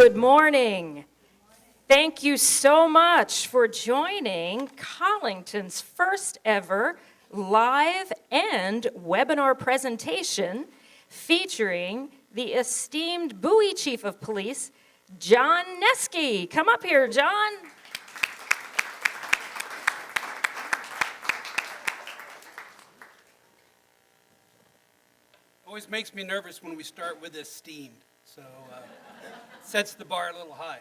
Good morning. Thank you so much for joining Collington's first ever live and webinar presentation featuring the esteemed Bowie Chief of Police, John Neske. Come up here, John. Always makes me nervous when we start with esteemed, so sets the bar a little high.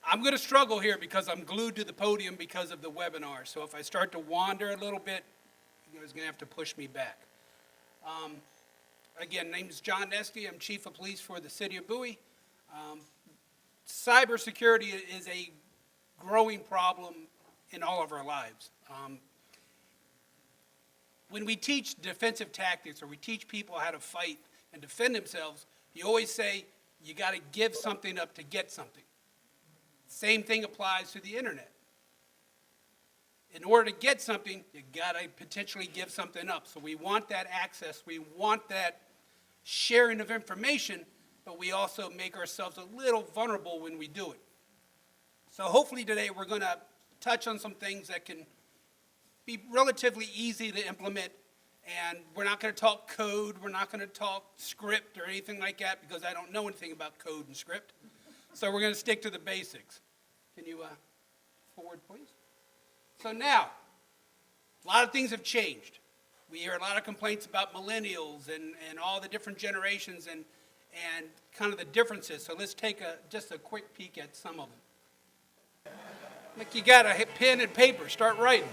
I'm going to struggle here because I'm glued to the podium because of the webinar, so if I start to wander a little bit, you guys are going to have to push me back. Again, name is John Neske. I'm Chief of Police for the City of Bowie. Cybersecurity is a growing problem in all of our lives. When we teach defensive tactics or we teach people how to fight and defend themselves, you always say you got to give something up to get something. Same thing applies to the internet. In order to get something, you got to potentially give something up. So we want that access, we want that sharing of information, but we also make ourselves a little vulnerable when we do it. So hopefully today we're going to touch on some things that can be relatively easy to implement, and we're not going to talk code, we're not going to talk script or anything like that because I don't know anything about code and script. So we're going to stick to the basics. Can you forward, please? So now, a lot of things have changed. We hear a lot of complaints about millennials and all the different generations and kind of the differences. So let's take just a quick peek at some of them. Like you got a pen and paper, start writing.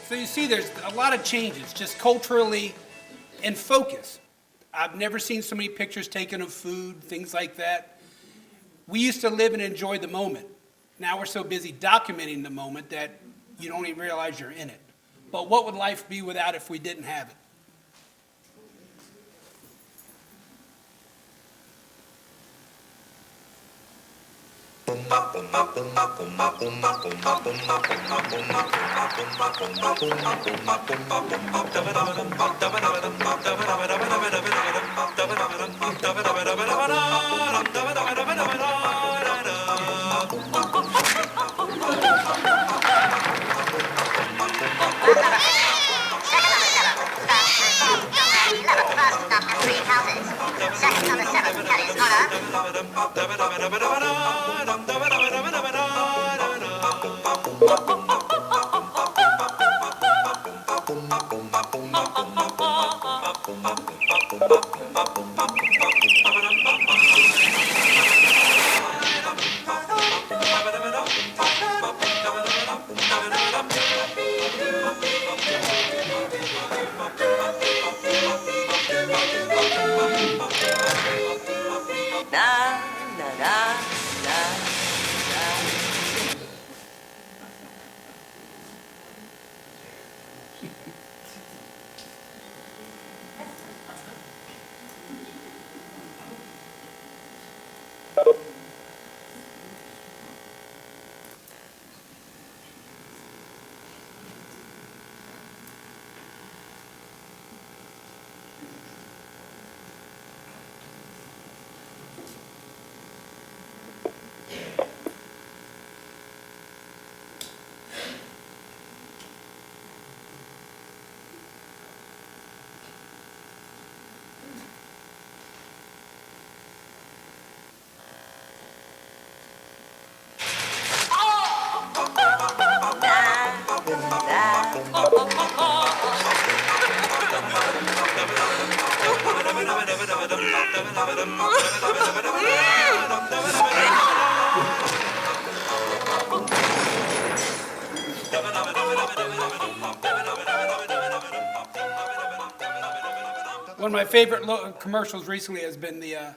So you see there's a lot of changes, just culturally and focus. I've never seen so many pictures taken of food, things like that. We used to live and enjoy the moment. Now we're so busy documenting the moment that you don't even realize you're in it. But what would life be without if we didn't have it? One of my favorite commercials recently has been the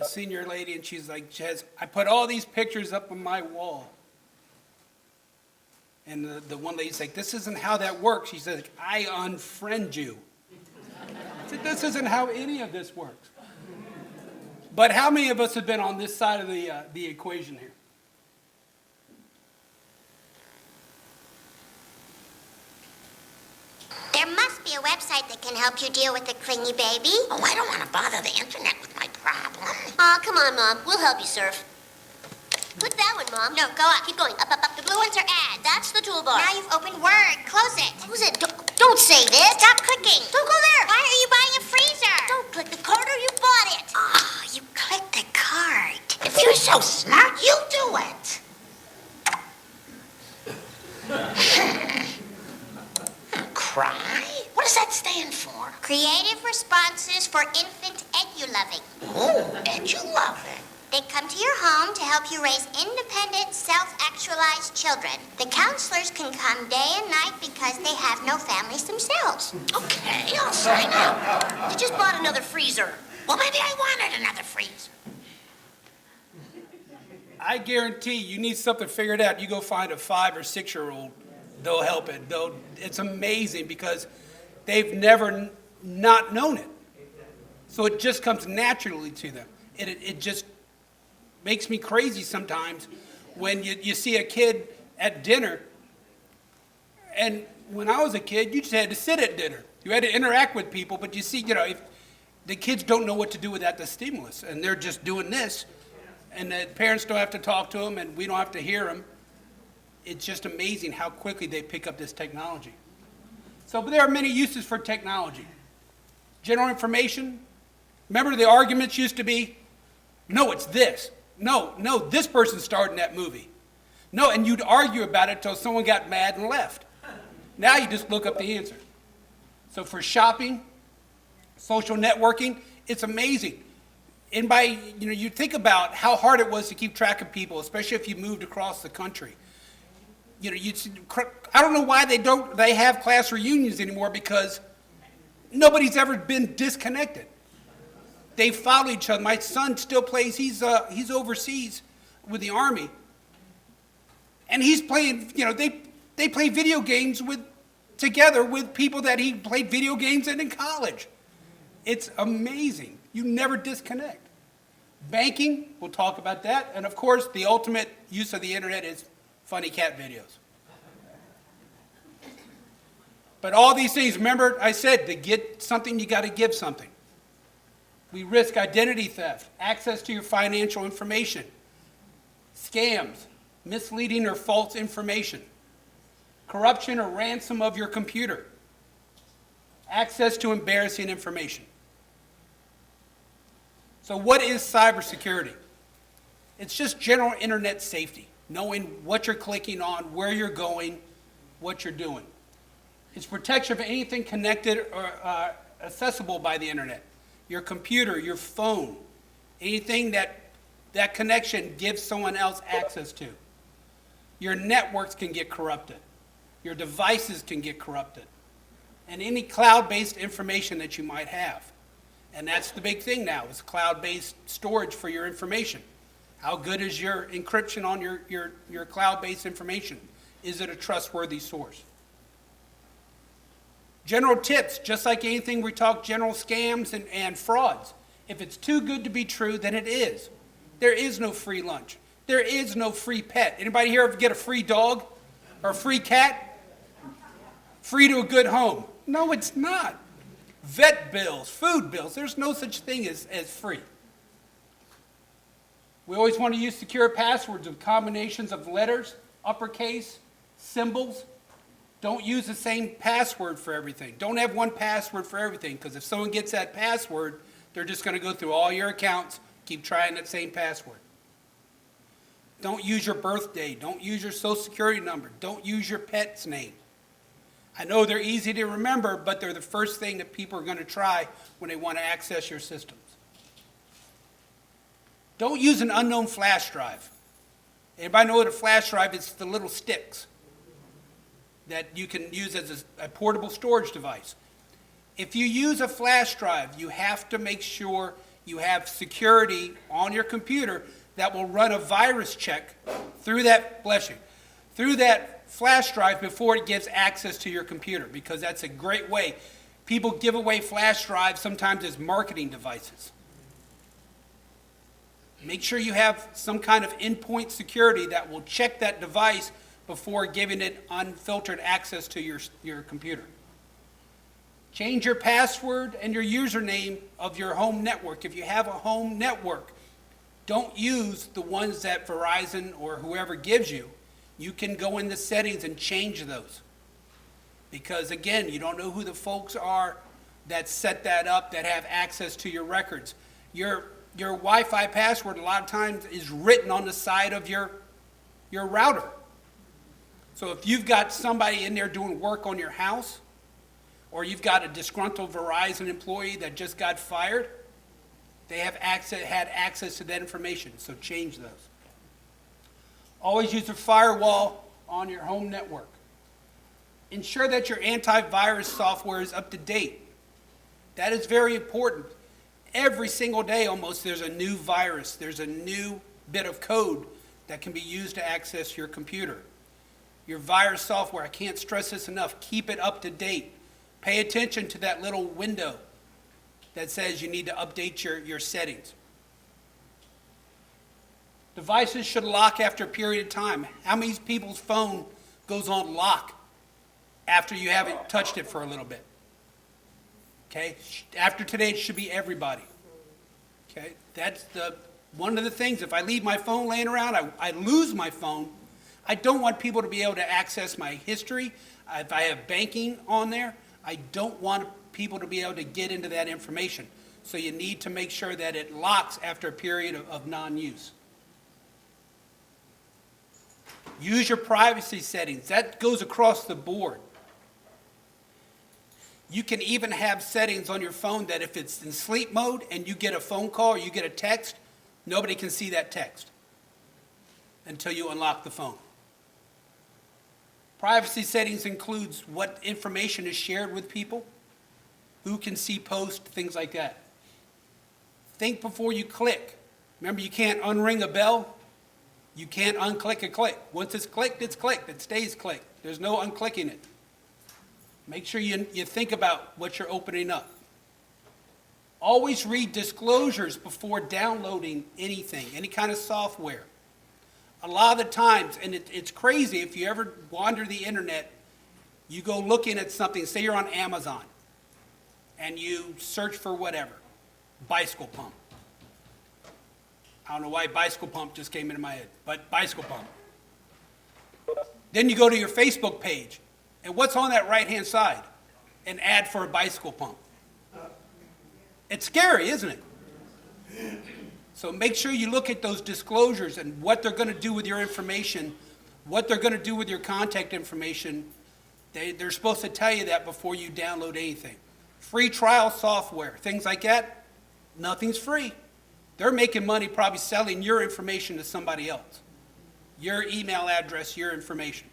senior lady, and she's like, I put all these pictures up on my wall. And the one lady's like, this isn't how that works. She says, I unfriend you. I said, this isn't how any of this works. But how many of us have been on this side of the equation here? There must be a website that can help you deal with a clingy baby. Oh, I don't want to bother the internet with my problem. Oh, come on, Mom. We'll help you, Surf. Click that one, Mom. No, go up. Keep going. Up, up, up. The blue ones are ads. That's the toolbar. Now you've opened Word. Close it. Close it. Don't say this. Stop clicking. Don't go there. Why are you buying a freezer? Don't click the card or you bought it. Oh, you clicked the card. If you're so smart, you do it. Cry? What does that stand for? Creative Responses for Infant Edu-Loving. Oh, edu-loving. They come to your home to help you raise independent, self-actualized children. The counselors can come day and night because they have no families themselves. Okay, I'll sign up. You just bought another freezer. Well, maybe I wanted another freezer. I guarantee you need something figured out. You go find a 5 or 6-year-old, they'll help it. It's amazing because they've never not known it. So it just comes naturally to them. It just makes me crazy sometimes when you see a kid at dinner. And when I was a kid, you just had to sit at dinner. You had to interact with people, but you see, if the kids don't know what to do without the stimulus, and they're just doing this, and the parents don't have to talk to them, and we don't have to hear them. It's just amazing how quickly they pick up this technology. So, but there are many uses for technology. General information. Remember the arguments used to be, no, it's this. No, this person starred in that movie. No, and you'd argue about it till someone got mad and left. Now you just look up the answer. So for shopping, social networking, it's amazing. And you think about how hard it was to keep track of people, especially if you moved across the country. I don't know why they have class reunions anymore, because nobody's ever been disconnected. They follow each other. My son still plays. He's overseas with the Army, and he's playing. They play video games together with people that he played video games in college. It's amazing. You never disconnect. Banking, we'll talk about that, and of course, the ultimate use of the internet is funny cat videos. But all these things, remember, I said to get something, you got to give something. We risk identity theft, access to your financial information, scams, misleading or false information, corruption or ransom of your computer, access to embarrassing information. So what is cybersecurity? It's just general internet safety, knowing what you're clicking on, where you're going, what you're doing. It's protection of anything connected or accessible by the internet. Your computer, your phone, anything that connection gives someone else access to. Your networks can get corrupted. Your devices can get corrupted. And any cloud-based information that you might have. And that's the big thing now, is cloud-based storage for your information. How good is your encryption on your cloud-based information? Is it a trustworthy source? General tips, just like anything we talk general scams and frauds. If it's too good to be true, then it is. There is no free lunch. There is no free pet. Anybody here ever get a free dog or a free cat? Free to a good home. No, it's not. Vet bills, food bills, there's no such thing as free. We always want to use secure passwords with combinations of letters, uppercase, symbols. Don't use the same password for everything. Don't have one password for everything, because if someone gets that password, they're just going to go through all your accounts, keep trying that same password. Don't use your birthday. Don't use your social security number. Don't use your pet's name. I know they're easy to remember, but they're the first thing that people are going to try when they want to access your systems. Don't use an unknown flash drive. Anybody know what a flash drive is? It's the little sticks that you can use as a portable storage device. If you use a flash drive, you have to make sure you have security on your computer that will run a virus check through that, bless you, through that flash drive before it gives access to your computer, because that's a great way. People give away flash drives sometimes as marketing devices. Make sure you have some kind of endpoint security that will check that device before giving it unfiltered access to your computer. Change your password and your username of your home network. If you have a home network, don't use the ones that Verizon or whoever gives you. You can go in the settings and change those. Because again, you don't know who the folks are that set that up, that have access to your records. Your Wi-Fi password a lot of times is written on the side of your router. So if you've got somebody in there doing work on your house, or you've got a disgruntled Verizon employee that just got fired, they have had access to that information, so change those. Always use a firewall on your home network. Ensure that your antivirus software is up to date. That is very important. Every single day almost there's a new virus, there's a new bit of code that can be used to access your computer. Your virus software, I can't stress this enough, keep it up to date. Pay attention to that little window that says you need to update your settings. Devices should lock after a period of time. How many people's phone goes on lock after you haven't touched it for a little bit? Okay, after today it should be everybody. Okay, that's one of the things. If I leave my phone laying around, I lose my phone. I don't want people to be able to access my history. If I have banking on there, I don't want people to be able to get into that information. So you need to make sure that it locks after a period of non-use. Use your privacy settings. That goes across the board. You can even have settings on your phone that if it's in sleep mode and you get a phone call or you get a text, nobody can see that text until you unlock the phone. Privacy settings includes what information is shared with people, who can see posts, things like that. Think before you click. Remember, you can't unring a bell. You can't unclick a click. Once it's clicked, it's clicked. It stays clicked. There's no unclicking it. Make sure you think about what you're opening up. Always read disclosures before downloading anything, any kind of software. A lot of the times, and it's crazy, if you ever wander the internet, you go looking at something, say you're on Amazon, and you search for whatever, bicycle pump. I don't know why bicycle pump just came into my head, but bicycle pump. Then you go to your Facebook page, and what's on that right-hand side? An ad for a bicycle pump. It's scary, isn't it? So make sure you look at those disclosures and what they're going to do with your information, what they're going to do with your contact information. They're supposed to tell you that before you download anything. Free trial software, things like that, nothing's free. They're making money probably selling your information to somebody else. Your email address, your information.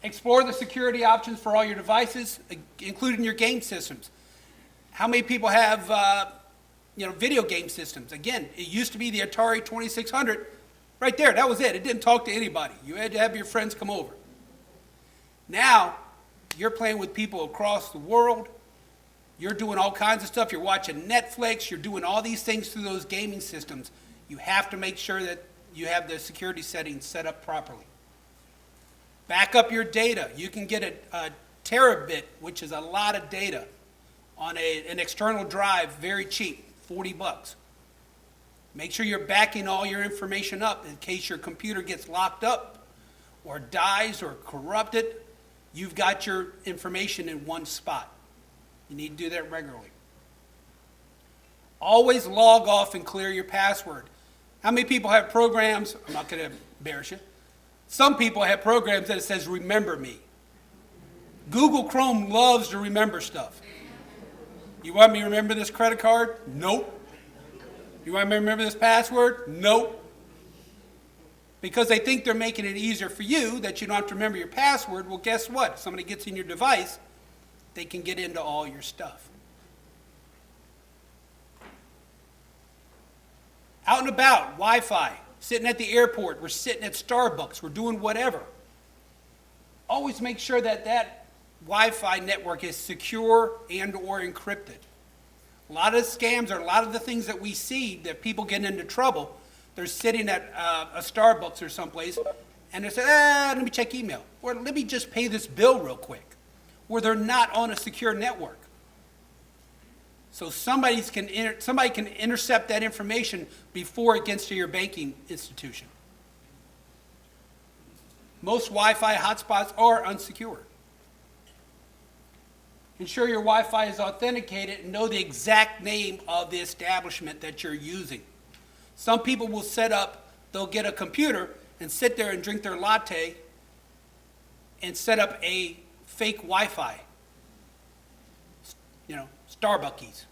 Explore the security options for all your devices, including your game systems. How many people have video game systems? Again, it used to be the Atari 2600. Right there, that was it. It didn't talk to anybody. You had to have your friends come over. Now, you're playing with people across the world. You're doing all kinds of stuff. You're watching Netflix. You're doing all these things through those gaming systems. You have to make sure that you have the security settings set up properly. Back up your data. You can get a terabit, which is a lot of data, on an external drive, very cheap, $40. Make sure you're backing all your information up in case your computer gets locked up or dies or corrupted. You've got your information in one spot. You need to do that regularly. Always log off and clear your password. How many people have programs? I'm not going to embarrass you. Some people have programs that it says, remember me. Google Chrome loves to remember stuff. You want me to remember this credit card? Nope. You want me to remember this password? Nope. Because they think they're making it easier for you, that you don't have to remember your password. Well, guess what? If somebody gets in your device, they can get into all your stuff. Out and about, Wi-Fi, sitting at the airport, we're sitting at Starbucks, we're doing whatever. Always make sure that that Wi-Fi network is secure and or encrypted. A lot of scams or a lot of the things that we see that people get into trouble, they're sitting at a Starbucks or someplace and they say, let me check email, or let me just pay this bill real quick, where they're not on a secure network. So somebody can intercept that information before it gets to your banking institution. Most Wi-Fi hotspots are unsecured. Ensure your Wi-Fi is authenticated and know the exact name of the establishment that you're using. Some people will they'll get a computer and sit there and drink their latte and set up a fake Wi-Fi, Starbucks.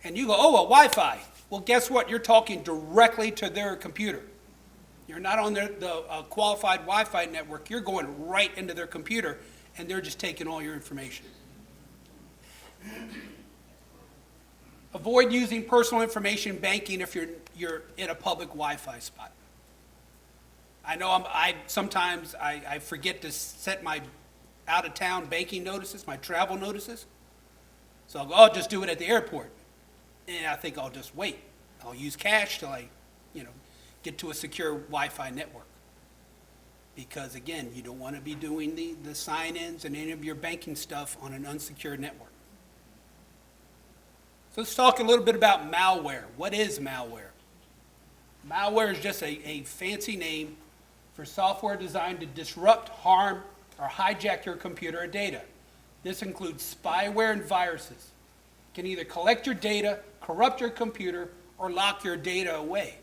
And you go, a Wi-Fi. Well, guess what? You're talking directly to their computer. You're not on the qualified Wi-Fi network. You're going right into their computer, and they're just taking all your information. Avoid using personal information banking if you're in a public Wi-Fi spot. I know sometimes I forget to set my out-of-town banking notices, my travel notices. So I'll just do it at the airport. And I think I'll just wait. I'll use cash till I, get to a secure Wi-Fi network. Because again, you don't want to be doing the sign-ins and any of your banking stuff on an unsecured network. So let's talk a little bit about malware. What is malware? Malware is just a fancy name for software designed to disrupt, harm, or hijack your computer or data. This includes spyware and viruses. It can either collect your data, corrupt your computer, or lock your data away.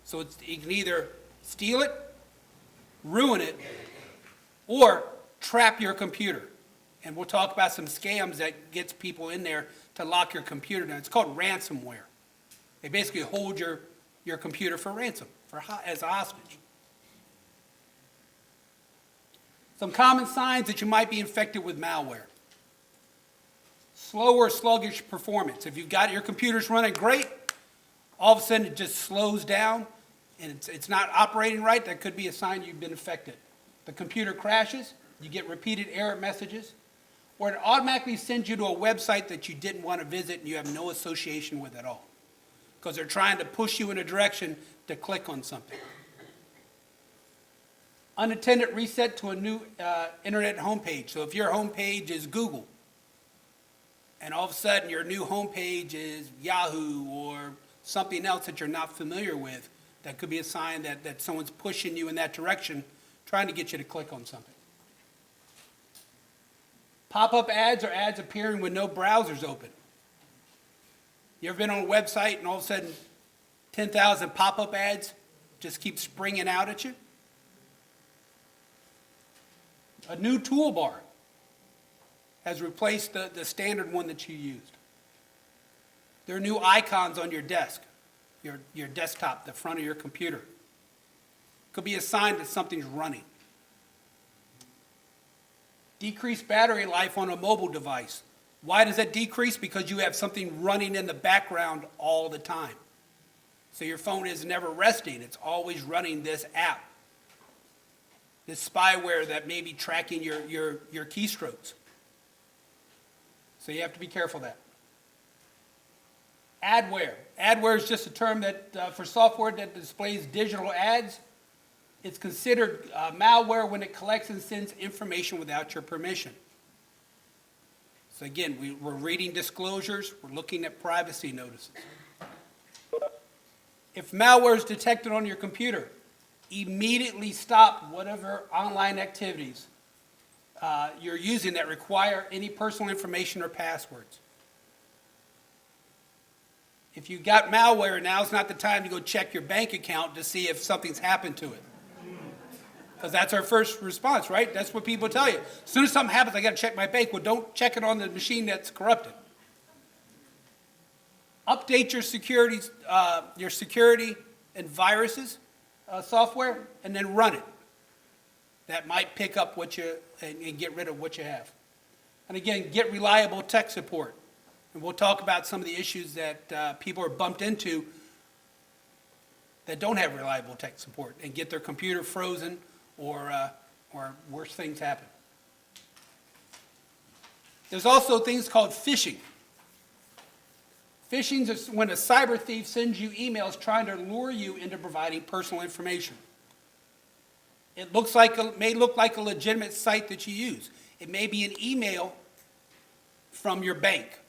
So you can either steal it, ruin it, or trap your computer. And we'll talk about some scams that gets people in there to lock your computer down. It's called ransomware. They basically hold your computer for ransom, as a hostage. Some common signs that you might be infected with malware. Slow or sluggish performance. If you've got your computer's running great, all of a sudden it just slows down and it's not operating right, that could be a sign you've been infected. The computer crashes, you get repeated error messages, or it automatically sends you to a website that you didn't want to visit and you have no association with at all, because they're trying to push you in a direction to click on something. Unattended reset to a new internet homepage. So if your homepage is Google, and all of a sudden your new homepage is Yahoo or something else that you're not familiar with, that could be a sign that someone's pushing you in that direction, trying to get you to click on something. Pop-up ads or ads appearing when no browser's open. You ever been on a website and all of a sudden 10,000 pop-up ads just keep springing out at you? A new toolbar has replaced the standard one that you used. There are new icons on your desk, your desktop, the front of your computer. Could be a sign that something's running. Decreased battery life on a mobile device. Why does that decrease? Because you have something running in the background all the time. So your phone is never resting. It's always running this app, this spyware that may be tracking your keystrokes. So you have to be careful of that. Adware. Adware is just a term that for software that displays digital ads. It's considered malware when it collects and sends information without your permission. So again, we're reading disclosures, we're looking at privacy notices. If malware is detected on your computer, immediately stop whatever online activities you're using that require any personal information or passwords. If you got malware, now's not the time to go check your bank account to see if something's happened to it. Because that's our first response, right? That's what people tell you. As soon as something happens, I got to check my bank. Well, don't check it on the machine that's corrupted. Update your security and viruses software, and then run it. That might pick up and get rid of what you have. And again, get reliable tech support. And we'll talk about some of the issues that people are bumped into that don't have reliable tech support and get their computer frozen or worse things happen. There's also things called phishing. Phishing is when a cyber thief sends you emails trying to lure you into providing personal information. It may look like a legitimate site that you use. It may be an email from your bank,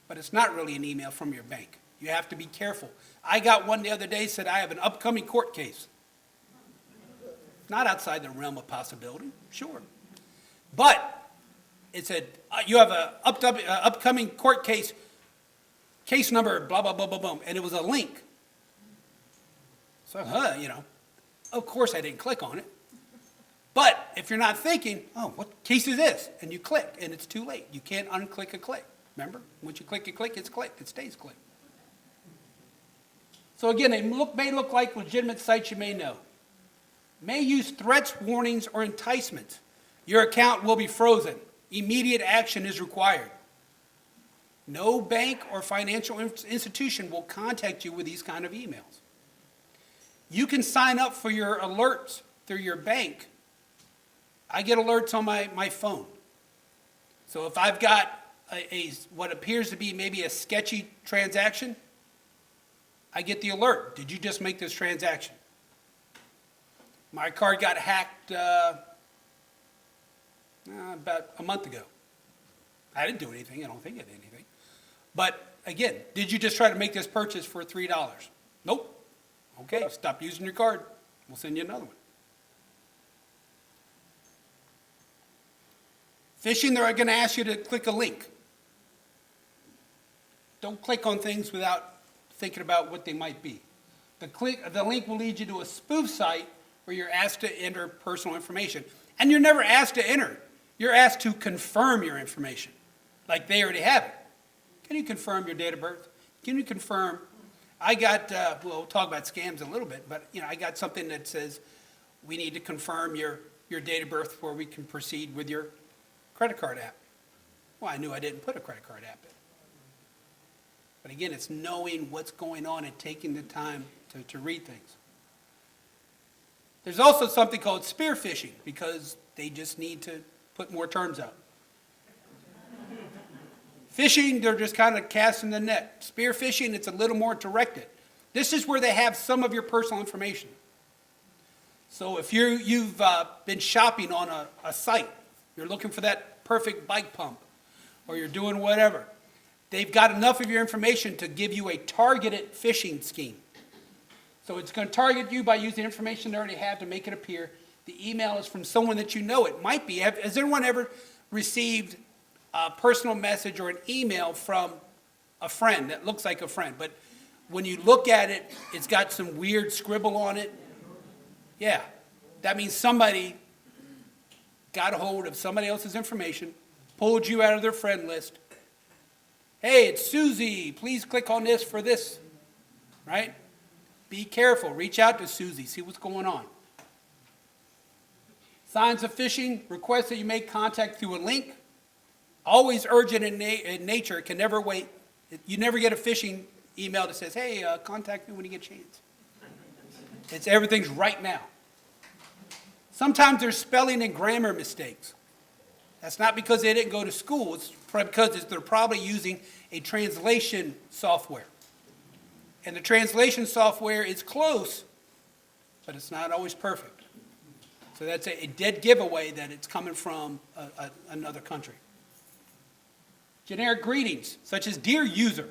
but it's not really an email from your bank. You have to be careful. I got one the other day that said I have an upcoming court case. Not outside the realm of possibility, sure. But it said, you have an upcoming court case number, blah, blah, blah, blah, blah, and it was a link. So, of course I didn't click on it. But if you're not thinking, oh, what case is this? And you click, and it's too late. You can't unclick a click. Remember? Once you click a click, it's clicked. It stays clicked. So again, they may look like legitimate sites you may know. May use threats, warnings, or enticements. Your account will be frozen. Immediate action is required. No bank or financial institution will contact you with these kind of emails. You can sign up for your alerts through your bank. I get alerts on my phone. So if I've got what appears to be maybe a sketchy transaction, I get the alert. Did you just make this transaction? My card got hacked about a month ago. I didn't do anything. I don't think I did anything. But again, did you just try to make this purchase for $3? Nope. Okay, stop using your card. We'll send you another one. Phishing, they're going to ask you to click a link. Don't click on things without thinking about what they might be. The link will lead you to a spoof site where you're asked to enter personal information. And you're never asked to enter. You're asked to confirm your information, like they already have it. Can you confirm your date of birth? Can you confirm? I got, we'll talk about scams a little bit, but I got something that says we need to confirm your date of birth before we can proceed with your credit card app. Well, I knew I didn't put a credit card app in. But again, it's knowing what's going on and taking the time to read things. There's also something called spear phishing because they just need to put more terms out. Phishing, they're just kind of casting the net. Spear phishing, it's a little more directed. This is where they have some of your personal information. So if you've been shopping on a site, you're looking for that perfect bike pump, or you're doing whatever, they've got enough of your information to give you a targeted phishing scheme. So it's going to target you by using information they already have to make it appear. The email is from someone that you know. It might be. Has anyone ever received a personal message or an email from a friend that looks like a friend, but when you look at it, it's got some weird scribble on it? Yeah, that means somebody got a hold of somebody else's information, pulled you out of their friend list. Hey, it's Susie. Please click on this for this, right? Be careful. Reach out to Susie. See what's going on. Signs of phishing, request that you make contact through a link. Always urgent in nature. It can never wait. You never get a phishing email that says, hey, contact me when you get a chance. Everything's right now. Sometimes there's spelling and grammar mistakes. That's not because they didn't go to school. It's because they're probably using a translation software. And the translation software is close, but it's not always perfect. So that's a dead giveaway that it's coming from another country. Generic greetings, such as dear user,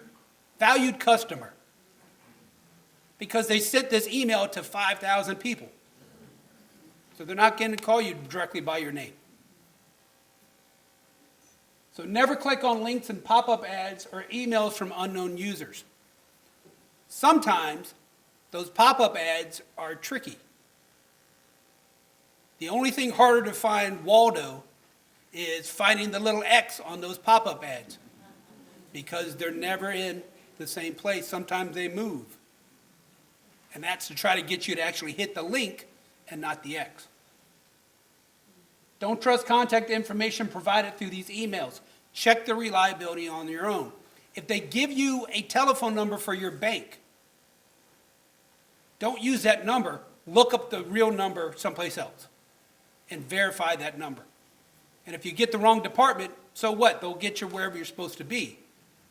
valued customer, because they sent this email to 5,000 people. So they're not going to call you directly by your name. So never click on links and pop-up ads or emails from unknown users. Sometimes those pop-up ads are tricky. The only thing harder to find, Waldo, is finding the little X on those pop-up ads because they're never in the same place. Sometimes they move. And that's to try to get you to actually hit the link and not the X. Don't trust contact information provided through these emails. check the reliability on your own. If they give you a telephone number for your bank, don't use that number. Look up the real number someplace else and verify that number. And if you get the wrong department, so what? They'll get you wherever you're supposed to be.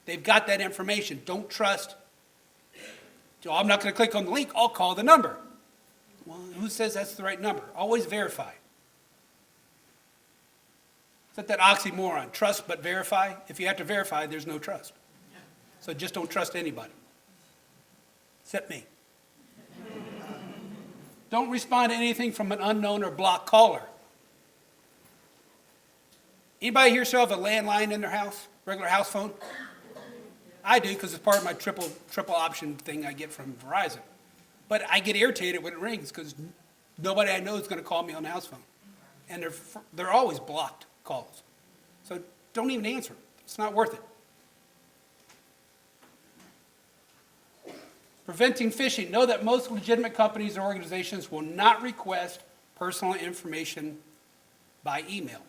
They've got that information. Don't trust. So I'm not going to click on the link. I'll call the number. Well, who says that's the right number? Always verify. It's not that oxymoron, trust but verify. If you have to verify, there's no trust. So just don't trust anybody, except me. Don't respond to anything from an unknown or blocked caller. Anybody here still have a landline in their house, regular house phone? I do, because it's part of my triple option thing I get from Verizon. But I get irritated when it rings because nobody I know is going to call me on the house phone. And they're always blocked calls. So don't even answer it. It's not worth it. Preventing phishing. Know that most legitimate companies or organizations will not request personal information by email.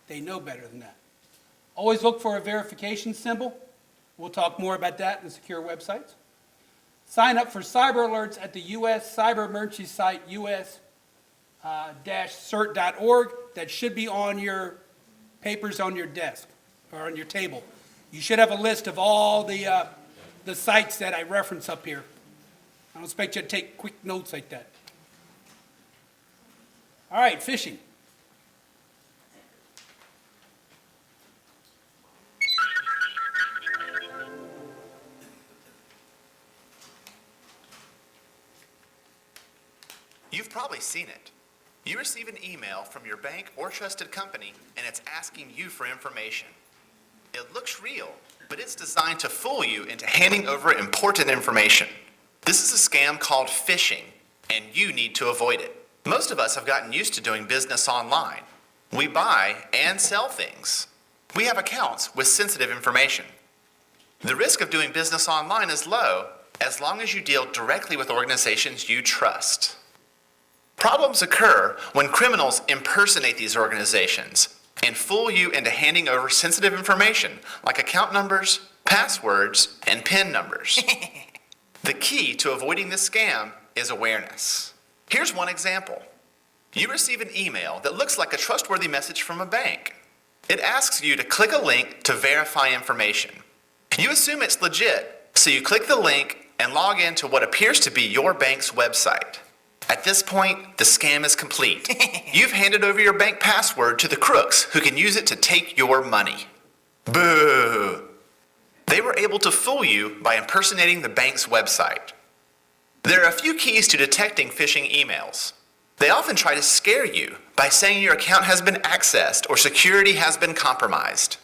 They know better than that. Always look for a verification symbol. We'll talk more about that in secure websites. Sign up for cyber alerts at the U.S. Cyber Emergency site, us-cert.org. That should be on your papers on your desk or on your table. You should have a list of all the sites that I reference up here. I don't expect you to take quick notes like that. All right, phishing. You've probably seen it. You receive an email from your bank or trusted company, and it's asking you for information. It looks real, but it's designed to fool you into handing over important information. This is a scam called phishing, and you need to avoid it. Most of us have gotten used to doing business online. We buy and sell things. We have accounts with sensitive information. The risk of doing business online is low as long as you deal directly with organizations you trust. Problems occur when criminals impersonate these organizations and fool you into handing over sensitive information like account numbers, passwords, and PIN numbers. The key to avoiding this scam is awareness. Here's one example. You receive an email that looks like a trustworthy message from a bank. It asks you to click a link to verify information. You assume it's legit, so you click the link and log into what appears to be your bank's website. At this point, the scam is complete. You've handed over your bank password to the crooks who can use it to take your money. Boo! They were able to fool you by impersonating the bank's website. There are a few keys to detecting phishing emails. They often try to scare you by saying your account has been accessed or security has been compromised.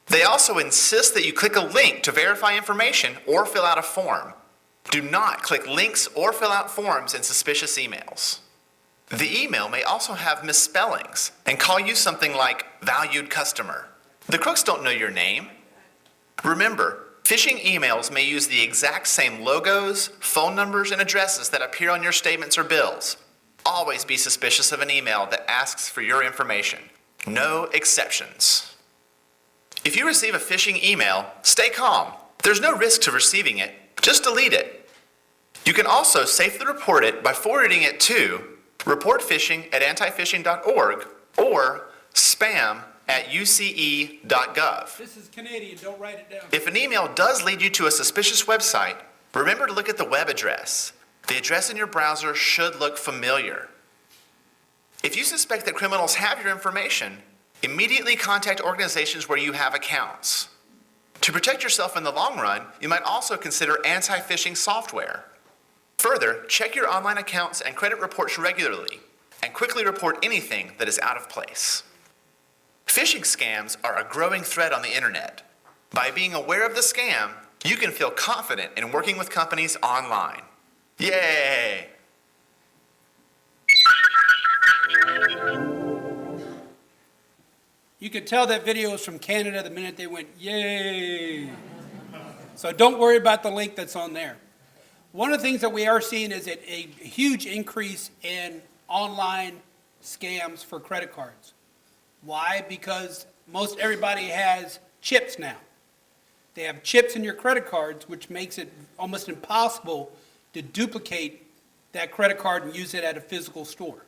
They also insist that you click a link to verify information or fill out a form. Do not click links or fill out forms in suspicious emails. The email may also have misspellings and call you something like valued customer. The crooks don't know your name. Remember, phishing emails may use the exact same logos, phone numbers, and addresses that appear on your statements or bills. Always be suspicious of an email that asks for your information. No exceptions. If you receive a phishing email, stay calm. There's no risk to receiving it. Just delete it. You can also safely report it by forwarding it to reportphishing@antiphishing.org or spam@uce.gov. This is Canadian, don't write it down. If an email does lead you to a suspicious website, remember to look at the web address. The address in your browser should look familiar. If you suspect that criminals have your information, immediately contact organizations where you have accounts. To protect yourself in the long run, you might also consider anti-phishing software. Further, check your online accounts and credit reports regularly, and quickly report anything that is out of place. Phishing scams are a growing threat on the internet. By being aware of the scam, you can feel confident in working with companies online. Yay! You could tell that video is from Canada the minute they went, yay. So don't worry about the link that's on there. One of the things that we are seeing is a huge increase in online scams for credit cards. Why? Because most everybody has chips now. They have chips in your credit cards, which makes it almost impossible to duplicate that credit card and use it at a physical store.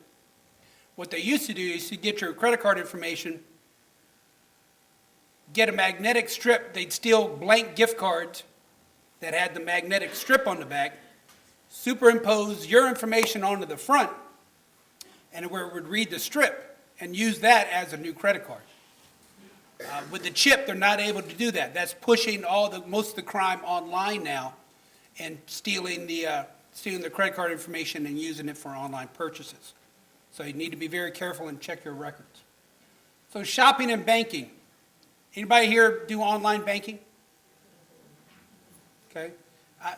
What they used to do is to get your credit card information, get a magnetic strip. They'd steal blank gift cards that had the magnetic strip on the back, superimpose your information onto the front, and it would read the strip and use that as a new credit card. With the chip, they're not able to do that. That's pushing most of the crime online now and stealing the credit card information and using it for online purchases. So you need to be very careful and check your records. So shopping and banking. Anybody here do online banking? Okay.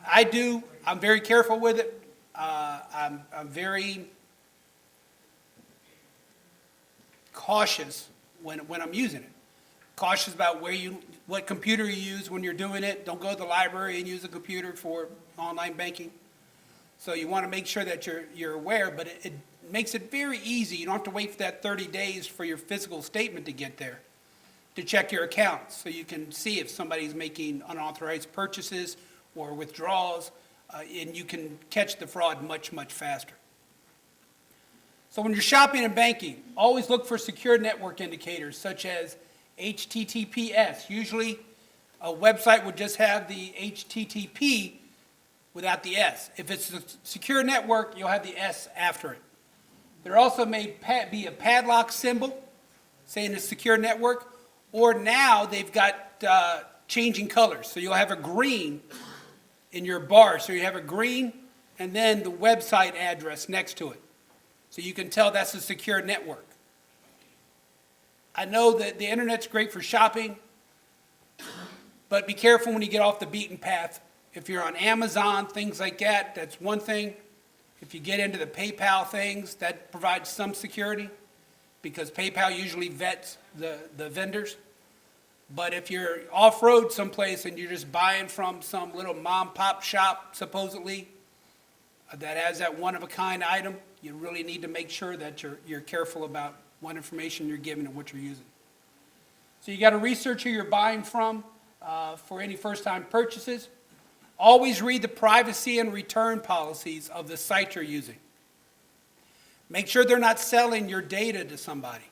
I do. I'm very careful with it. I'm very cautious when I'm using it. Cautious about what computer you use when you're doing it. Don't go to the library and use a computer for online banking. So you want to make sure that you're aware, but it makes it very easy. You don't have to wait for that 30 days for your physical statement to get there to check your accounts, so you can see if somebody's making unauthorized purchases or withdrawals, and you can catch the fraud much, much faster. So when you're shopping and banking, always look for secure network indicators such as HTTPS. Usually a website would just have the HTTP without the S. If it's a secure network, you'll have the S after it. There also may be a padlock symbol saying it's a secure network, or now they've got changing colors. So you'll have a green in your bar. So you have a green and then the website address next to it. So you can tell that's a secure network. I know that the internet's great for shopping, but be careful when you get off the beaten path. If you're on Amazon, things like that, that's one thing. If you get into the PayPal things, that provides some security because PayPal usually vets the vendors. But if you're off-road someplace and you're just buying from some little mom-pop shop, supposedly, that has that one-of-a-kind item, you really need to make sure that you're careful about what information you're giving and what you're using. So you got to research who you're buying from for any first-time purchases. Always read the privacy and return policies of the site you're using. Make sure they're not selling your data to somebody.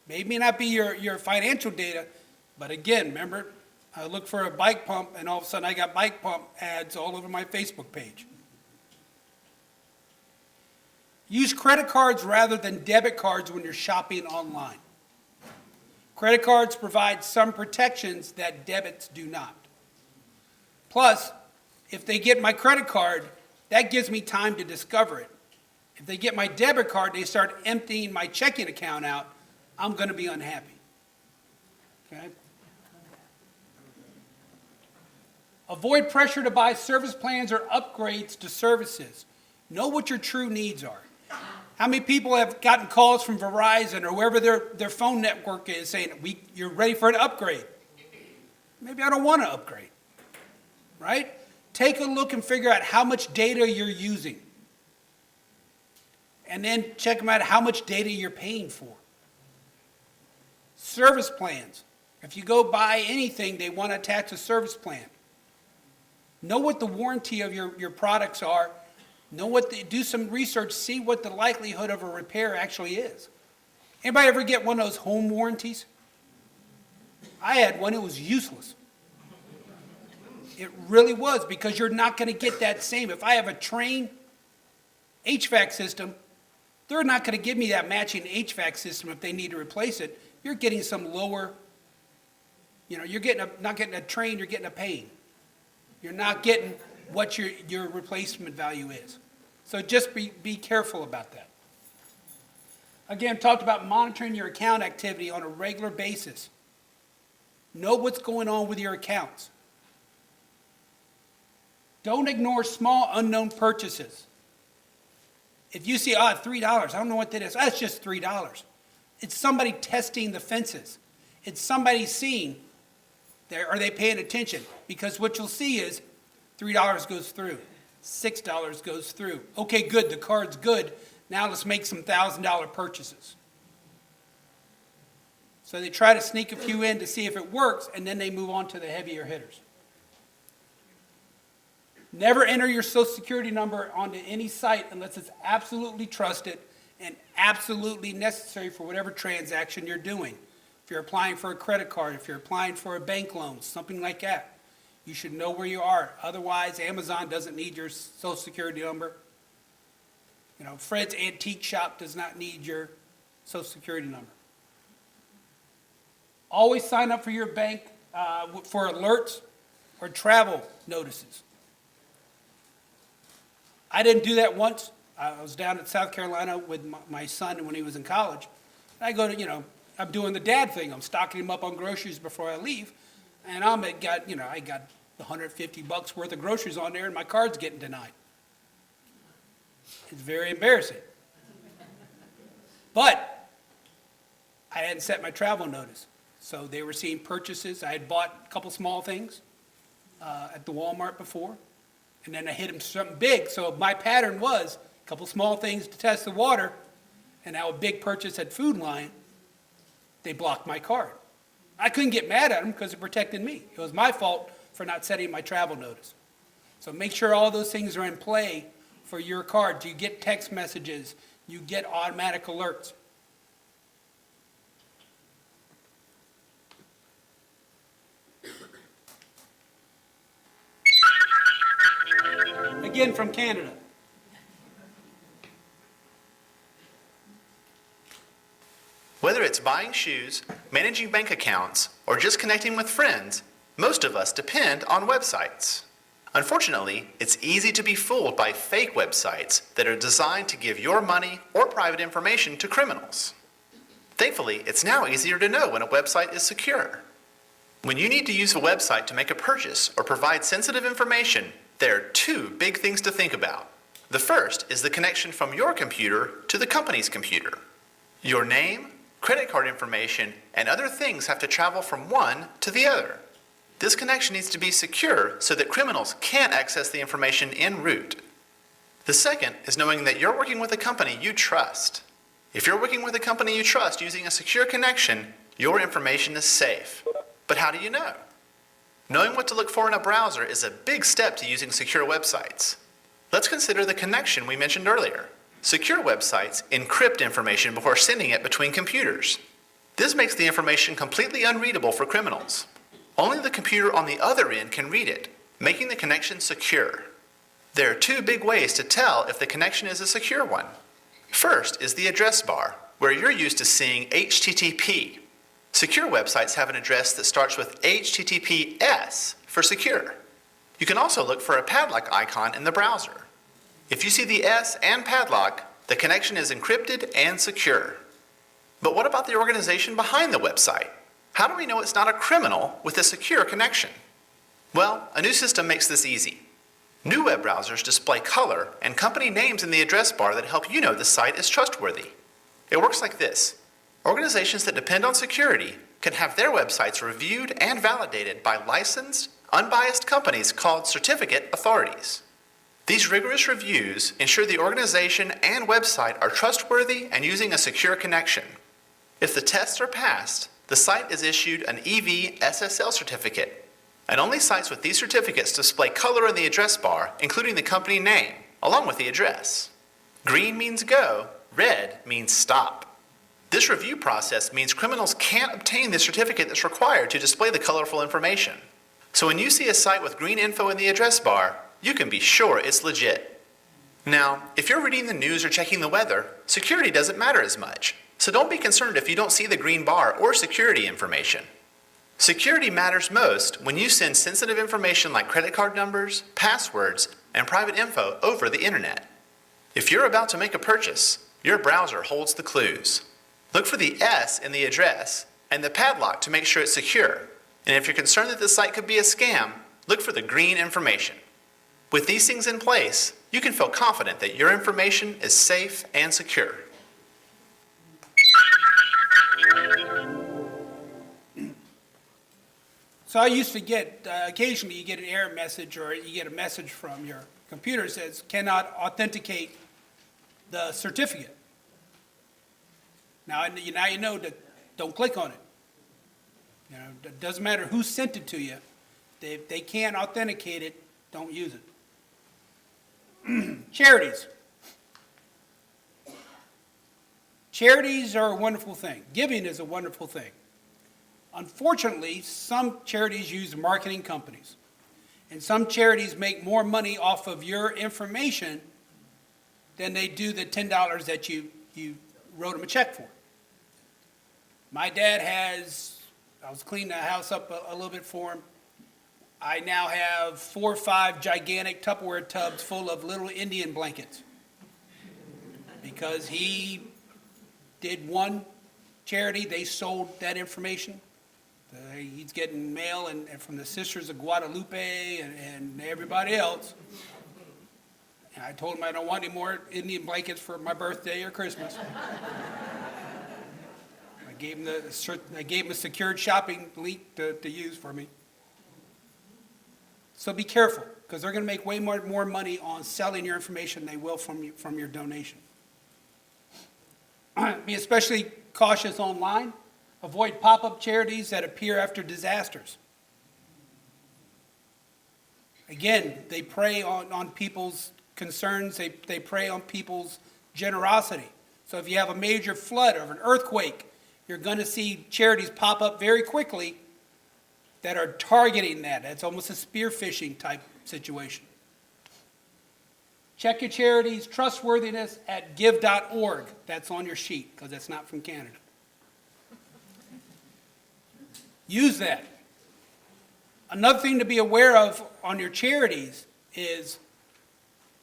Maybe not be your financial data, but again, remember, I look for a bike pump and all of a sudden I got bike pump ads all over my Facebook page. Use credit cards rather than debit cards when you're shopping online. Credit cards provide some protections that debits do not. Plus, if they get my credit card, that gives me time to discover it. If they get my debit card, they start emptying my checking account out, I'm going to be unhappy. Okay? Avoid pressure to buy service plans or upgrades to services. Know what your true needs are. How many people have gotten calls from Verizon or whoever their phone network is saying, you're ready for an upgrade? Maybe I don't want to upgrade, right? Take a look and figure out how much data you're using. And then check them out how much data you're paying for. Service plans. If you go buy anything, they want to attach a service plan. Know what the warranty of your products are. Do some research, see what the likelihood of a repair actually is. Anybody ever get one of those home warranties? I had one, it was useless. It really was, because you're not going to get that same. If I have a Train HVAC system, they're not going to give me that matching HVAC system if they need to replace it. You're getting some lower, you're not getting a Train, you're getting a Pain. You're not getting what your replacement value is. So just be careful about that. Again, talked about monitoring your account activity on a regular basis. Know what's going on with your accounts. Don't ignore small unknown purchases. If you see, $3, I don't know what that is. That's just $3. It's somebody testing the fences. It's somebody seeing, are they paying attention? Because what you'll see is $3 goes through, $6 goes through. Okay, good, the card's good. Now let's make some $1,000 purchases. So they try to sneak a few in to see if it works, and then they move on to the heavier hitters. Never enter your social security number onto any site unless it's absolutely trusted and absolutely necessary for whatever transaction you're doing. If you're applying for a credit card, if you're applying for a bank loan, something like that, you should know where you are. Otherwise, Amazon doesn't need your social security number. You know, Fred's Antique Shop does not need your social security number. Always sign up for your bank for alerts or travel notices. I didn't do that once. I was down in South Carolina with my son when he was in college. And I go to, I'm doing the dad thing. I'm stocking him up on groceries before I leave. And I got $150 worth of groceries on there and my card's getting denied. It's very embarrassing. But I hadn't set my travel notice. So they were seeing purchases. I had bought a couple small things at the Walmart before. And then I hit them something big. So my pattern was a couple small things to test the water. And now a big purchase at Food Lion. They blocked my card. I couldn't get mad at them because it protected me. It was my fault for not setting my travel notice. So make sure all those things are in play for your card. You get text messages. You get automatic alerts. Again from Canada. Whether it's buying shoes, managing bank accounts, or just connecting with friends, most of us depend on websites. Unfortunately, it's easy to be fooled by fake websites that are designed to give your money or private information to criminals. Thankfully, it's now easier to know when a website is secure. When you need to use a website to make a purchase or provide sensitive information, there are two big things to think about. The first is the connection from your computer to the company's computer. Your name, credit card information, and other things have to travel from one to the other. This connection needs to be secure so that criminals can't access the information en route. The second is knowing that you're working with a company you trust. If you're working with a company you trust using a secure connection, your information is safe. But how do you know? Knowing what to look for in a browser is a big step to using secure websites. Let's consider the connection we mentioned earlier. Secure websites encrypt information before sending it between computers. This makes the information completely unreadable for criminals. Only the computer on the other end can read it, making the connection secure. There are two big ways to tell if the connection is a secure one. First is the address bar, where you're used to seeing HTTP. Secure websites have an address that starts with HTTPS for secure. You can also look for a padlock icon in the browser. If you see the S and padlock, the connection is encrypted and secure. But what about the organization behind the website? How do we know it's not a criminal with a secure connection? Well, a new system makes this easy. New web browsers display color and company names in the address bar that help you know the site is trustworthy. It works like this. Organizations that depend on security can have their websites reviewed and validated by licensed, unbiased companies called certificate authorities. These rigorous reviews ensure the organization and website are trustworthy and using a secure connection. If the tests are passed, the site is issued an EV SSL certificate, and only sites with these certificates display color in the address bar, including the company name, along with the address. Green means go, red means stop. This review process means criminals can't obtain the certificate that's required to display the colorful information. So when you see a site with green info in the address bar, you can be sure it's legit. Now, if you're reading the news or checking the weather, security doesn't matter as much. So don't be concerned if you don't see the green bar or security information. Security matters most when you send sensitive information like credit card numbers, passwords, and private info over the internet. If you're about to make a purchase, your browser holds the clues. Look for the S in the address and the padlock to make sure it's secure. And if you're concerned that the site could be a scam, look for the green information. With these things in place, you can feel confident that your information is safe and secure. So I used to get, occasionally you get an error message or you get a message from your computer that says cannot authenticate the certificate. Now you know that don't click on it. You know, it doesn't matter who sent it to you. If they can't authenticate it, don't use it. Charities. Charities are a wonderful thing. Giving is a wonderful thing. Unfortunately, some charities use marketing companies. And some charities make more money off of your information than they do the $10 that you wrote them a check for. My dad I was cleaning the house up a little bit for him. I now have 4 or 5 gigantic Tupperware tubs full of little Indian blankets. Because he did one charity, they sold that information. He's getting mail and from the Sisters of Guadalupe and everybody else. And I told him I don't want any more Indian blankets for my birthday or Christmas. I gave him a secured shopping link to use for me. So be careful, because they're going to make way more money on selling your information than they will from your donation. Be especially cautious online. Avoid pop-up charities that appear after disasters. Again, they prey on people's concerns. They prey on people's generosity. So if you have a major flood or an earthquake, you're going to see charities pop up very quickly that are targeting that. It's almost a spear phishing type situation. Check your charity's trustworthiness at give.org. That's on your sheet, because that's not from Canada. Use that. Another thing to be aware of on your charities is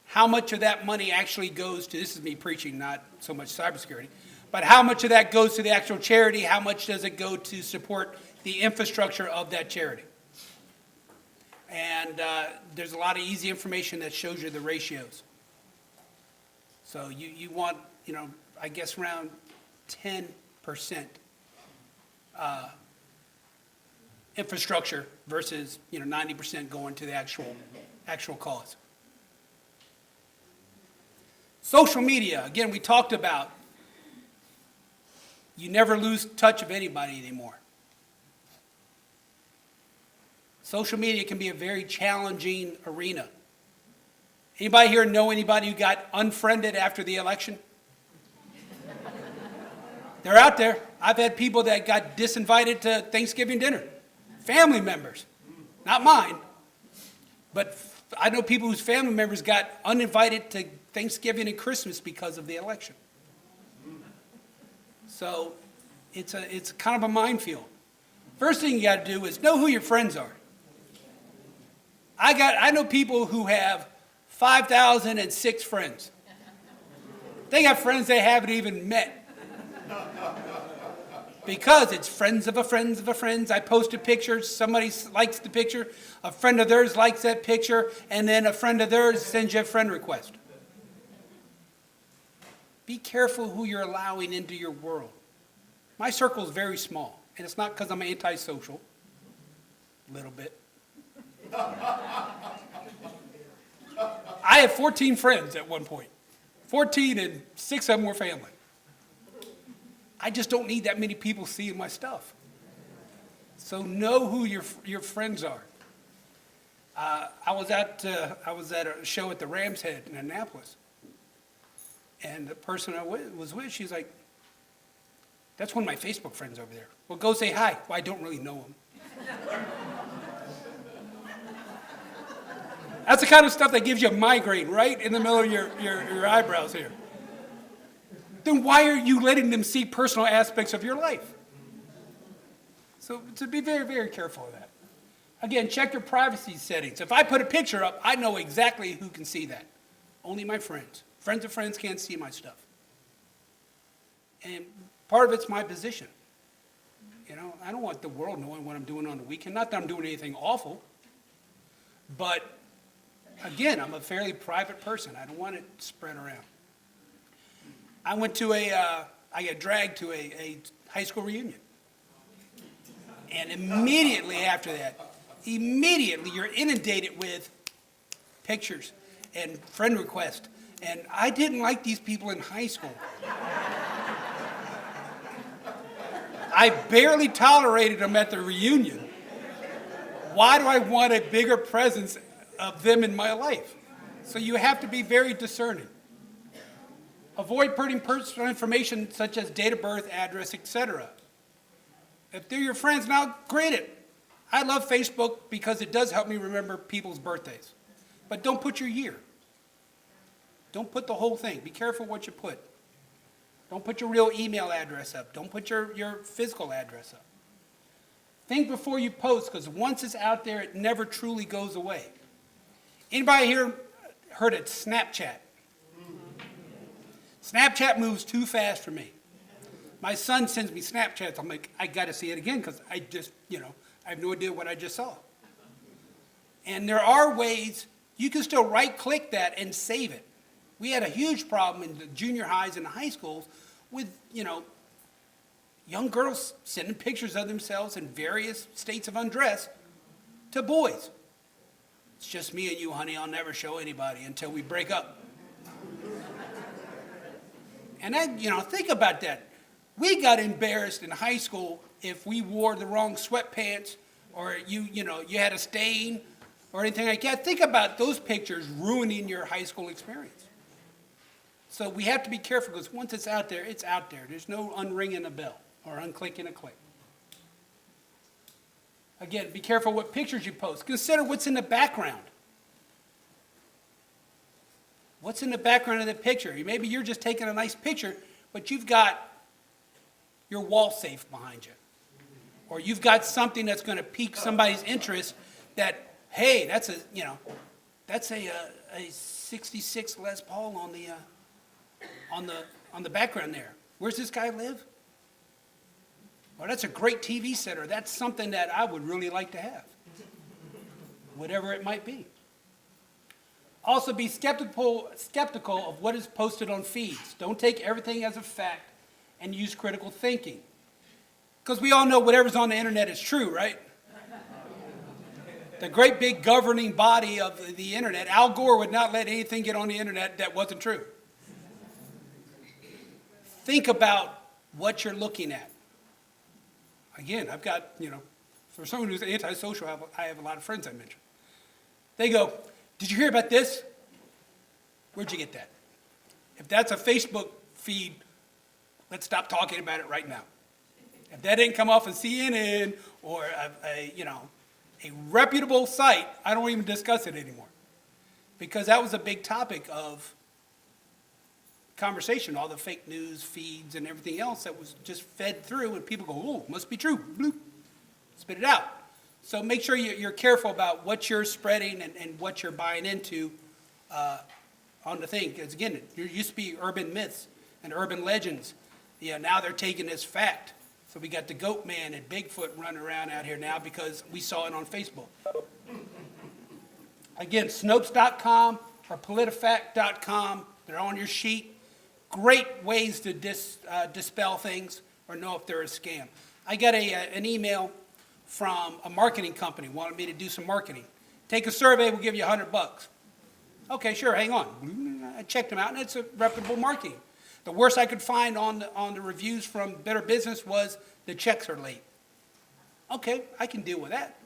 how much of that money actually goes to, this is me preaching, not so much cybersecurity, but how much of that goes to the actual charity, how much does it go to support the infrastructure of that charity. And there's a lot of easy information that shows you the ratios. So you want, I guess around 10% infrastructure versus 90% going to the actual cause. Social media, again, we talked about you never lose touch of anybody anymore. Social media can be a very challenging arena. Anybody here know anybody who got unfriended after the election? They're out there. I've had people that got disinvited to Thanksgiving dinner. Family members, not mine, but I know people whose family members got uninvited to Thanksgiving and Christmas because of the election. So it's kind of a minefield. First thing you got to do is know who your friends are. I know people who have 5,006 friends. They got friends they haven't even met. Because it's friends of a friends of a friends. I post a picture, somebody likes the picture, a friend of theirs likes that picture, and then a friend of theirs sends you a friend request. Be careful who you're allowing into your world. My circle is very small, and it's not because I'm antisocial. A little bit. I had 14 friends at one point. 14, and 6 of them were family. I just don't need that many people seeing my stuff. So know who your friends are. I was at a show at the Ram's Head in Annapolis, and the person I was with, she's like, "That's one of my Facebook friends over there." Well, go say hi. Well, I don't really know him. That's the kind of stuff that gives you a migraine right in the middle of your eyebrows here. Then why are you letting them see personal aspects of your life? So to be very, very careful of that. Again, check your privacy settings. If I put a picture up, I know exactly who can see that. Only my friends. Friends of friends can't see my stuff. And part of it's my position. I don't want the world knowing what I'm doing on the weekend. Not that I'm doing anything awful. But again, I'm a fairly private person. I don't want it spread around. I got dragged to a high school reunion. And immediately after that, you're inundated with pictures and friend requests. And I didn't like these people in high school. I barely tolerated them at the reunion. Why do I want a bigger presence of them in my life? So you have to be very discerning. Avoid putting personal information such as date of birth, address, etc. If they're your friends, now great it. I love Facebook because it does help me remember people's birthdays. But don't put your year. Don't put the whole thing. Be careful what you put. Don't put your real email address up. Don't put your physical address up. Think before you post, because once it's out there, it never truly goes away. Anybody here heard of Snapchat? Snapchat moves too fast for me. My son sends me Snapchats. I'm like, I got to see it again because I just, I have no idea what I just saw. And there are ways you can still right-click that and save it. We had a huge problem in the junior highs and the high schools with, young girls sending pictures of themselves in various states of undress to boys. It's just me and you, honey. I'll never show anybody until we break up. And then, think about that. We got embarrassed in high school if we wore the wrong sweatpants or you had a stain or anything like that. Think about those pictures ruining your high school experience. So we have to be careful because once it's out there, it's out there. There's no unringing a bell or unclicking a click. Again, be careful what pictures you post. Consider what's in the background. What's in the background of the picture? Maybe you're just taking a nice picture, but you've got your wall safe behind you. Or you've got something that's going to pique somebody's interest that, hey, that's a 66 Les Paul on the background there. Where's this guy live? Well, that's a great TV set, or that's something that I would really like to have. Whatever it might be. Also, be skeptical of what is posted on feeds. Don't take everything as a fact and use critical thinking. Because we all know whatever's on the internet is true, right? The great big governing body of the internet, Al Gore would not let anything get on the internet that wasn't true. Think about what you're looking at. Again, I've got, for someone who's antisocial, I have a lot of friends I mentioned. They go, did you hear about this? Where'd you get that? If that's a Facebook feed, let's stop talking about it right now. If that didn't come off of CNN or a reputable site, I don't even discuss it anymore. Because that was a big topic of conversation, all the fake news feeds and everything else that was just fed through, and people go, oh, must be true, bloop, spit it out. So make sure you're careful about what you're spreading and what you're buying into on the thing. Because again, there used to be urban myths and urban legends. Now they're taking this fact. So we got the Goat Man and Bigfoot running around out here now because we saw it on Facebook. Again, Snopes.com or PolitiFact.com, they're on your sheet. Great ways to dispel things or know if they're a scam. I got an email from a marketing company, wanted me to do some marketing. Take a survey, we'll give you $100. Okay, sure, hang on. I checked them out, and it's a reputable marketing. The worst I could find on the reviews from Better Business was the checks are late. Okay, I can deal with that.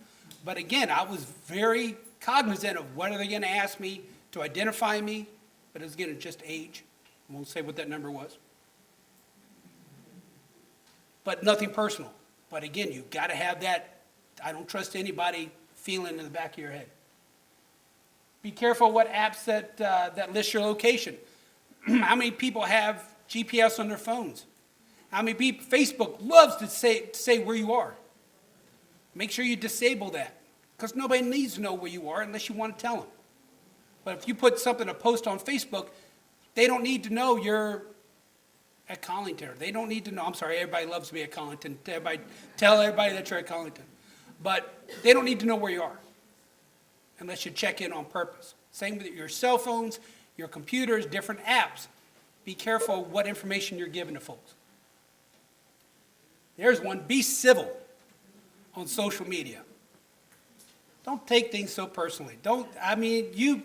But again, I was very cognizant of what are they going to ask me to identify me, but it's again, just age. I won't say what that number was. But nothing personal. But again, you've got to have that, I don't trust anybody feeling in the back of your head. Be careful what apps that list your location. How many people have GPS on their phones? How many people, Facebook loves to say where you are. Make sure you disable that, because nobody needs to know where you are unless you want to tell them. But if you put something, a post on Facebook, they don't need to know you're at Collington. They don't need to know, I'm sorry, everybody loves to be at Collington. Tell everybody that you're at Collington. But they don't need to know where you are unless you check in on purpose. Same with your cell phones, your computers, different apps. Be careful what information you're giving to folks. There's one, be civil on social media. Don't take things so personally. You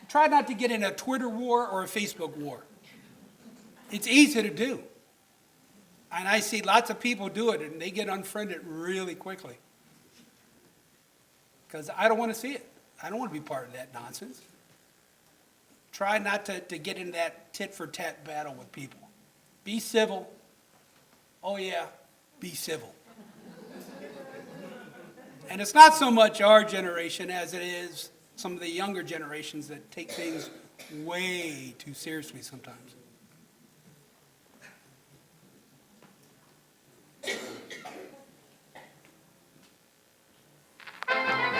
try not to get in a Twitter war or a Facebook war. It's easy to do. And I see lots of people do it, and they get unfriended really quickly. Because I don't want to see it. I don't want to be part of that nonsense. Try not to get in that tit-for-tat battle with people. Be civil. Oh, yeah, be civil. And it's not so much our generation as it is some of the younger generations that take things way too seriously sometimes.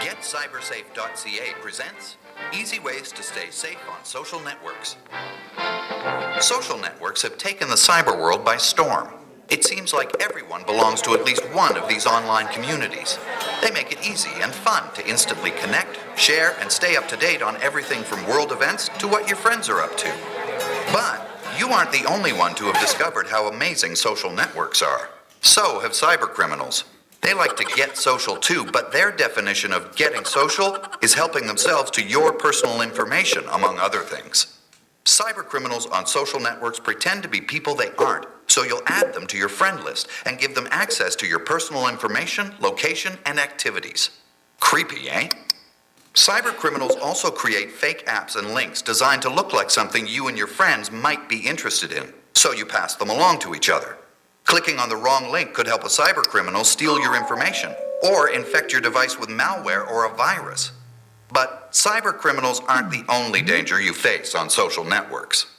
GetCybersafe.ca presents Easy Ways to Stay Safe on Social Networks. Social networks have taken the cyber world by storm. It seems like everyone belongs to at least one of these online communities. They make it easy and fun to instantly connect, share, and stay up to date on everything from world events to what your friends are up to. But you aren't the only one to have discovered how amazing social networks are. So have cybercriminals. They like to get social too, but their definition of getting social is helping themselves to your personal information, among other things. Cybercriminals on social networks pretend to be people they aren't, so you'll add them to your friend list and give them access to your personal information, location, and activities. Creepy, eh? Cybercriminals also create fake apps and links designed to look like something you and your friends might be interested in, so you pass them along to each other. Clicking on the wrong link could help a cybercriminal steal your information or infect your device with malware or a virus. But cybercriminals aren't the only danger you face on social networks.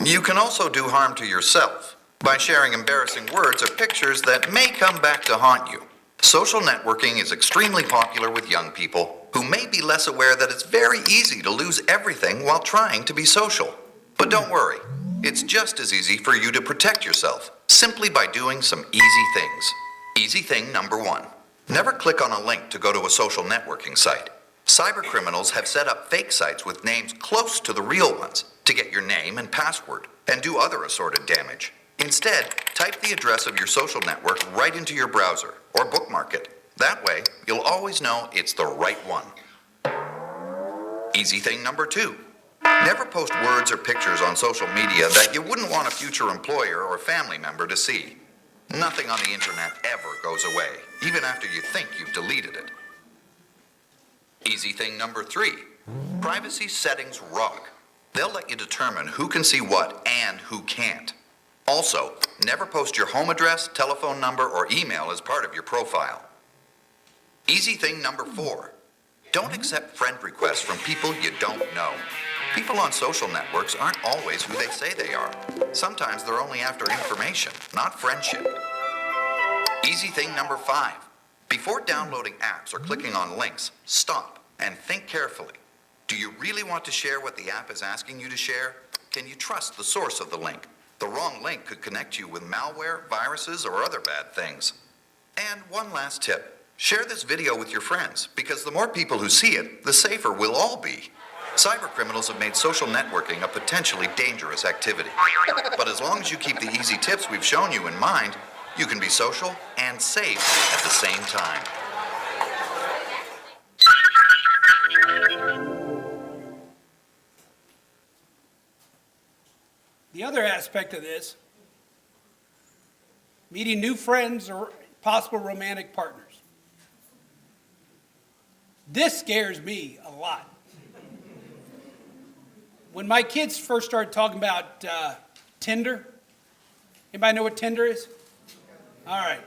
You can also do harm to yourself by sharing embarrassing words or pictures that may come back to haunt you. Social networking is extremely popular with young people who may be less aware that it's very easy to lose everything while trying to be social. But don't worry, it's just as easy for you to protect yourself simply by doing some easy things. Easy thing number 1. Never click on a link to go to a social networking site. Cybercriminals have set up fake sites with names close to the real ones to get your name and password and do other assorted damage. Instead, type the address of your social network right into your browser or bookmark it. That way, you'll always know it's the right one. Easy thing number 2. Never post words or pictures on social media that you wouldn't want a future employer or family member to see. Nothing on the internet ever goes away, even after you think you've deleted it. Easy thing number 3. Privacy settings rock. They'll let you determine who can see what and who can't. Also, never post your home address, telephone number, or email as part of your profile. Easy thing number 4. Don't accept friend requests from people you don't know. People on social networks aren't always who they say they are. Sometimes they're only after information, not friendship. Easy thing number 5. Before downloading apps or clicking on links, stop and think carefully. Do you really want to share what the app is asking you to share? Can you trust the source of the link? The wrong link could connect you with malware, viruses, or other bad things. And one last tip. Share this video with your friends, because the more people who see it, the safer we'll all be. Cybercriminals have made social networking a potentially dangerous activity. But as long as you keep the easy tips we've shown you in mind, you can be social and safe at the same time. The other aspect of this, meeting new friends or possible romantic partners. This scares me a lot. When my kids first started talking about Tinder, anybody know what Tinder is? All right,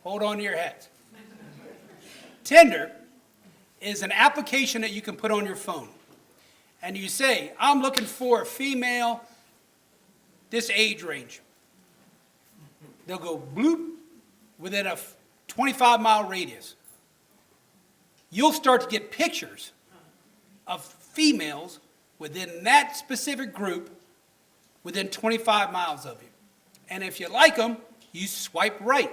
hold on to your hats. Tinder is an application that you can put on your phone. And you say, I'm looking for a female this age range. They'll go bloop within a 25-mile radius. You'll start to get pictures of females within that specific group within 25 miles of you. And if you like them, you swipe right.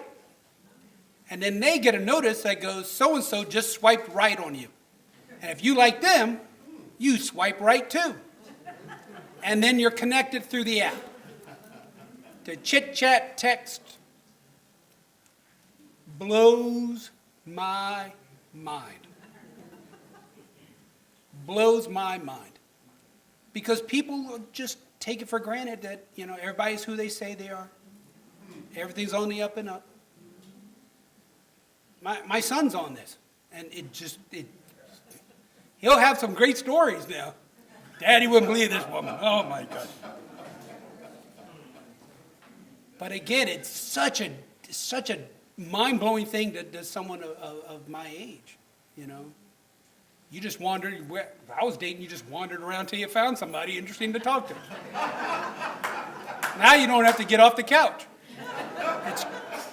And then they get a notice that goes, so-and-so just swiped right on you. And if you like them, you swipe right too. And then you're connected through the app. The chit-chat text blows my mind. Blows my mind. Because people just take it for granted that, everybody's who they say they are. Everything's on the up and up. My son's on this, and he'll have some great stories now. Daddy wouldn't believe this woman. Oh my God. But again, it's such a mind-blowing thing to someone of my age, you know. You just wandered, if I was dating, you just wandered around till you found somebody interesting to talk to. Now you don't have to get off the couch. It's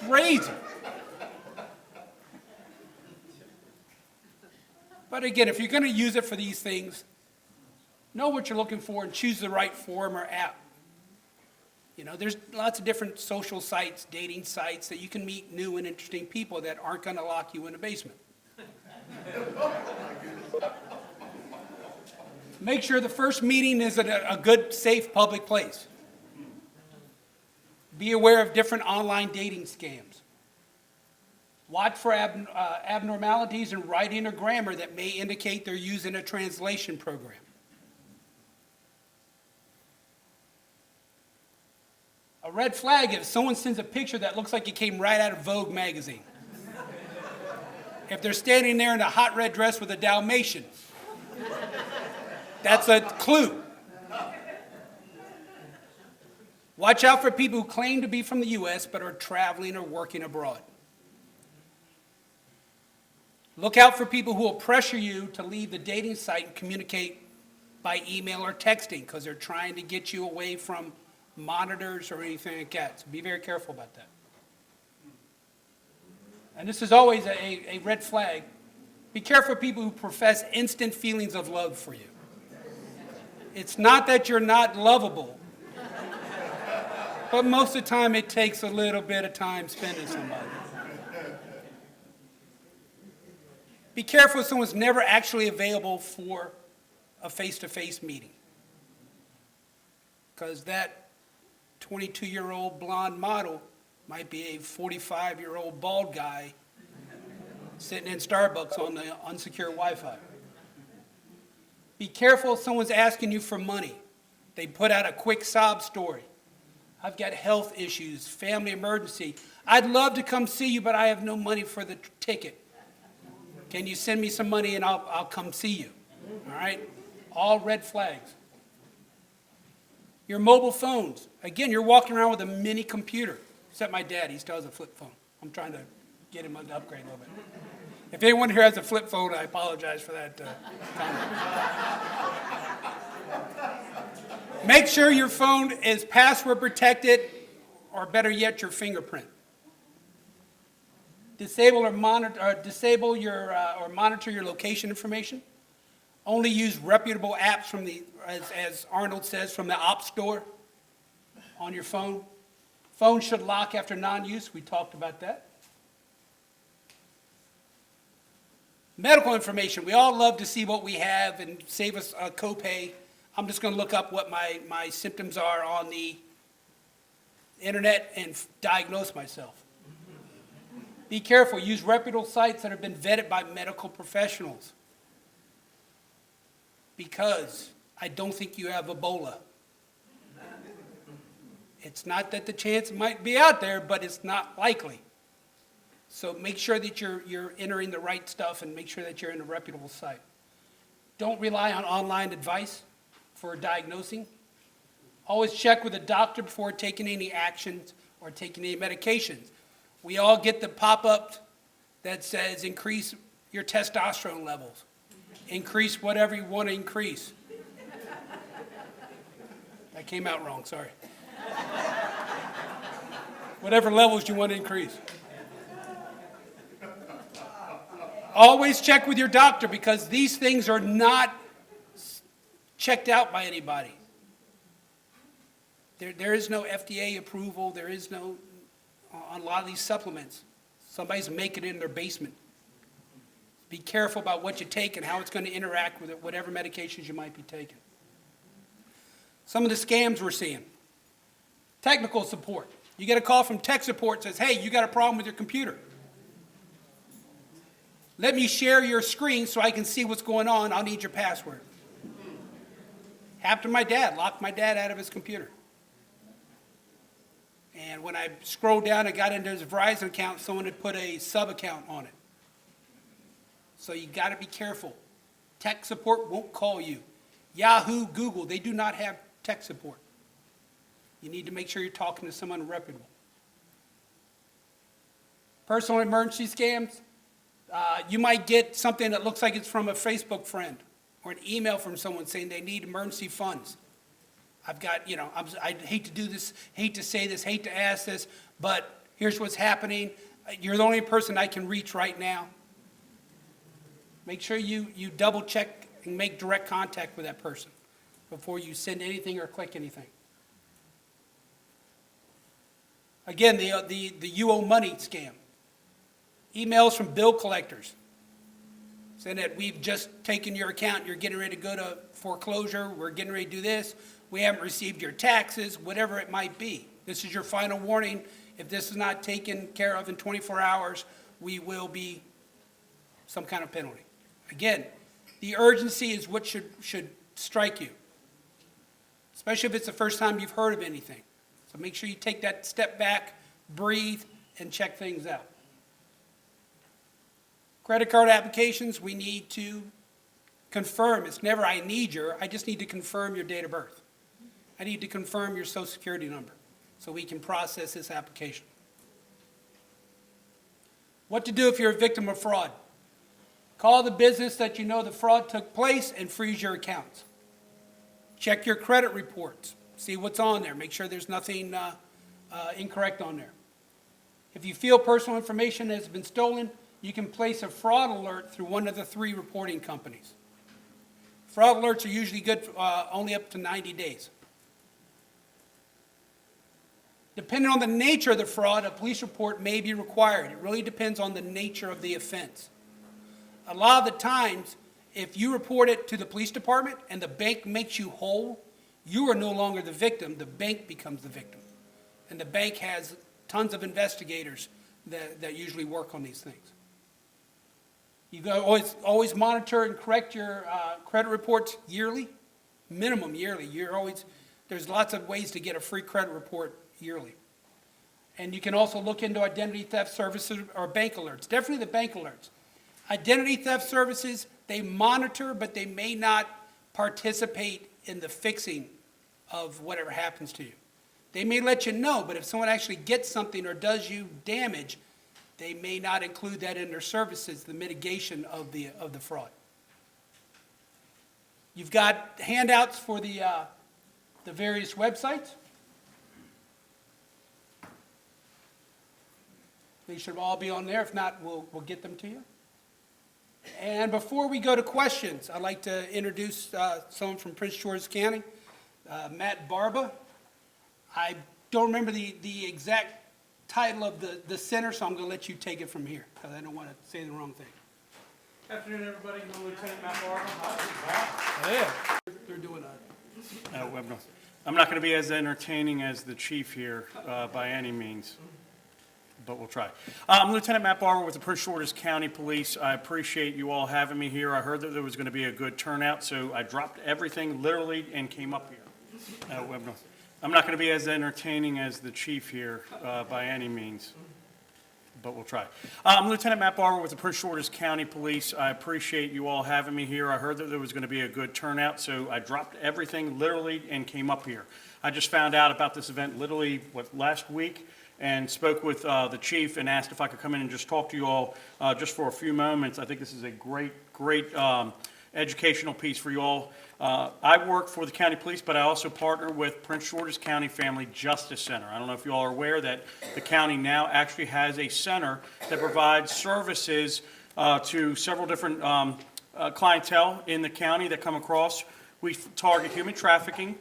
crazy. But again, if you're going to use it for these things, know what you're looking for and choose the right forum or app. You know, there's lots of different social sites, dating sites that you can meet new and interesting people that aren't going to lock you in a basement. Make sure the first meeting is at a good, safe, public place. Be aware of different online dating scams. Watch for abnormalities in writing or grammar that may indicate they're using a translation program. A red flag if someone sends a picture that looks like it came right out of Vogue magazine. If they're standing there in a hot red dress with a Dalmatian, that's a clue. Watch out for people who claim to be from the U.S. but are traveling or working abroad. Look out for people who will pressure you to leave the dating site and communicate by email or texting because they're trying to get you away from monitors or anything like that. So be very careful about that. And this is always a red flag. Be careful of people who profess instant feelings of love for you. It's not that you're not lovable, but most of the time it takes a little bit of time spending somebody. Be careful if someone's never actually available for a face-to-face meeting. Because that 22-year-old blonde model might be a 45-year-old bald guy sitting in Starbucks on the unsecure Wi-Fi. Be careful if someone's asking you for money. They put out a quick sob story. I've got health issues, family emergency. I'd love to come see you, but I have no money for the ticket. Can you send me some money and I'll come see you? All right? All red flags. Your mobile phones. Again, you're walking around with a mini computer. Except my dad, he still has a flip phone. I'm trying to get him to upgrade a little bit. If anyone here has a flip phone, I apologize for that comment. Make sure your phone is password protected, or better yet, your fingerprint. Disable or monitor your location information. Only use reputable apps from as Arnold says, from the App Store on your phone. Phone should lock after non-use. We talked about that. Medical information. We all love to see what we have and save us a copay. I'm just going to look up what my symptoms are on the internet and diagnose myself. Be careful. Use reputable sites that have been vetted by medical professionals. Because I don't think you have Ebola. It's not that the chance might be out there, but it's not likely. So make sure that you're entering the right stuff and make sure that you're in a reputable site. Don't rely on online advice for diagnosing. Always check with a doctor before taking any actions or taking any medications. We all get the pop-up that says increase your testosterone levels. Increase whatever you want to increase. That came out wrong, sorry. Whatever levels you want to increase. Always check with your doctor because these things are not checked out by anybody. There is no FDA approval. There is no, on a lot of these supplements, somebody's making it in their basement. Be careful about what you take and how it's going to interact with it, whatever medications you might be taking. Some of the scams we're seeing. Technical support. You get a call from tech support that says, hey, you got a problem with your computer. Let me share your screen so I can see what's going on. I'll need your password. Happened to my dad. Locked my dad out of his computer. And when I scrolled down and got into his Verizon account, someone had put a sub account on it. So you got to be careful. Tech support won't call you. Yahoo, Google, they do not have tech support. You need to make sure you're talking to someone reputable. Personal emergency scams, you might get something that looks like it's from a Facebook friend or an email from someone saying they need emergency funds. I've got, I hate to do this, hate to say this, hate to ask this, but here's what's happening. You're the only person I can reach right now. Make sure you double check and make direct contact with that person before you send anything or click anything. Again, the you owe money scam. Emails from bill collectors saying that we've just taken your account, you're getting ready to go to foreclosure, we're getting ready to do this, we haven't received your taxes, whatever it might be. This is your final warning. If this is not taken care of in 24 hours, we will be some kind of penalty. Again, the urgency is what should strike you, especially if it's the first time you've heard of anything. So make sure you take that step back, breathe, and check things out. Credit card applications, we need to confirm. It's never I need I just need to confirm your date of birth. I need to confirm your social security number so we can process this application. What to do if you're a victim of fraud? Call the business that you know the fraud took place and freeze your accounts. Check your credit reports. See what's on there. Make sure there's nothing incorrect on there. If you feel personal information has been stolen, you can place a fraud alert through one of the 3 reporting companies. Fraud alerts are usually good only up to 90 days. Depending on the nature of the fraud, a police report may be required. It really depends on the nature of the offense. A lot of the times, if you report it to the police department and the bank makes you whole, you are no longer the victim, the bank becomes the victim. And the bank has tons of investigators that usually work on these things. You've got to always monitor and correct your credit reports yearly, minimum yearly. There's lots of ways to get a free credit report yearly. And you can also look into identity theft services or bank alerts, definitely the bank alerts. Identity theft services, they monitor, but they may not participate in the fixing of whatever happens to you. They may let you know, but if someone actually gets something or does you damage, they may not include that in their services, the mitigation of the fraud. You've got handouts for the various websites. They should all be on there. If not, we'll get them to you. And before we go to questions, I'd like to introduce someone from Prince George's County, Matt Barba. I don't remember the exact title of the center, so I'm going to let you take it from here, because I don't want to say the wrong thing. Good afternoon, everybody. I'm Lieutenant Matt Barber. Yeah. They're doing a Webinar. I'm not going to be as entertaining as the chief here by any means, but we'll try. I'm Lieutenant Matt Barber with the Prince George's County Police. I appreciate you all having me here. I heard that there was going to be a good turnout, so I dropped everything literally and came up here. Webinar. I'm not going to be as entertaining as the chief here by any means, but we'll try. I'm Lieutenant Matt Barber with the Prince George's County Police. I appreciate you all having me here. I heard that there was going to be a good turnout, so I dropped everything literally and came up here. I just found out about this event literally, last week, and spoke with the chief and asked if I could come in and just talk to you all just for a few moments. I think this is a great educational piece for you all. I work for the county police, but I also partner with Prince George's County Family Justice Center. I don't know if you all are aware that the county now actually has a center that provides services to several different clientele in the county that come across. We target human trafficking,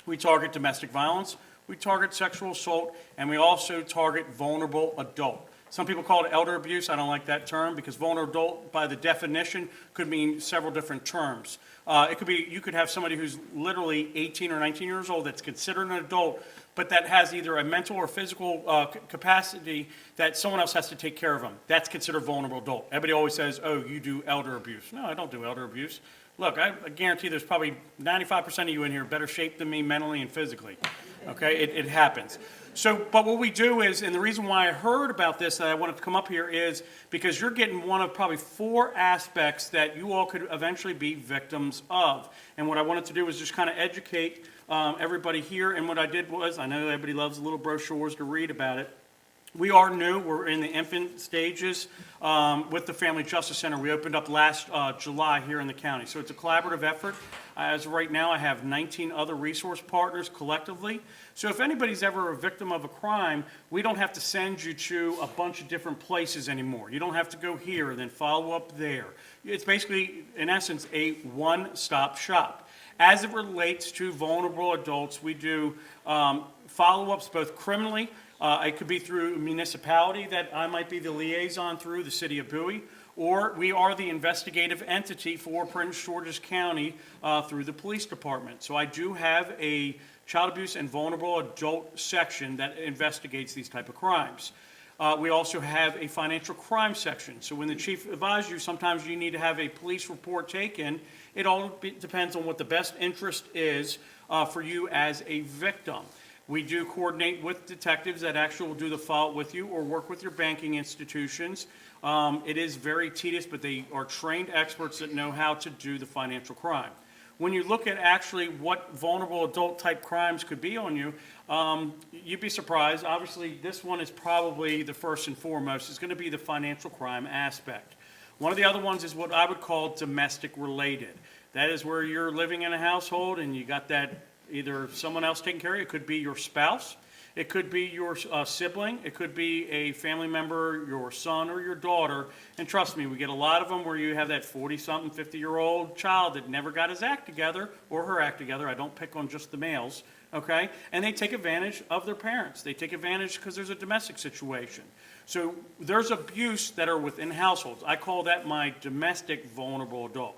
we target domestic violence, we target sexual assault, and we also target vulnerable adult. Some people call it elder abuse. I don't like that term because vulnerable adult, by the definition, could mean several different terms. It could be, you could have somebody who's literally 18 or 19 years old that's considered an adult, but that has either a mental or physical capacity that someone else has to take care of them. That's considered vulnerable adult. Everybody always says, oh, you do elder abuse. No, I don't do elder abuse. Look, I guarantee there's probably 95% of you in here better shape than me mentally and physically. Okay, it happens. So, but what we do is, and the reason why I heard about this, that I wanted to come up here, is because you're getting one of probably 4 aspects that you all could eventually be victims of. And what I wanted to do was just kind of educate everybody here. And what I did was, I know everybody loves little brochures to read about it. We are new. We're in the infant stages with the Family Justice Center. We opened up last July here in the county. So it's a collaborative effort. As of right now, I have 19 other resource partners collectively. So if anybody's ever a victim of a crime, we don't have to send you to a bunch of different places anymore. You don't have to go here and then follow up there. It's basically, in essence, a one-stop shop. As it relates to vulnerable adults, we do follow-ups both criminally. It could be through a municipality that I might be the liaison through, the city of Bowie, or we are the investigative entity for Prince George's County through the police department. So I do have a child abuse and vulnerable adult section that investigates these type of crimes. We also have a financial crime section. So when the chief advises you, sometimes you need to have a police report taken. It all depends on what the best interest is for you as a victim. We do coordinate with detectives that actually will do the follow-up with you or work with your banking institutions. It is very tedious, but they are trained experts that know how to do the financial crime. When you look at actually what vulnerable adult type crimes could be on you, you'd be surprised. Obviously, this one is probably the first and foremost. It's going to be the financial crime aspect. One of the other ones is what I would call domestic related. That is where you're living in a household and you got that either someone else taking care of you. It could be your spouse. It could be your sibling. It could be a family member, your son or your daughter. And trust me, we get a lot of them where you have that 40-something, 50-year-old child that never got his act together or her act together. I don't pick on just the males, okay? And they take advantage of their parents. They take advantage because there's a domestic situation. So there's abuse that are within households. I call that my domestic vulnerable adult.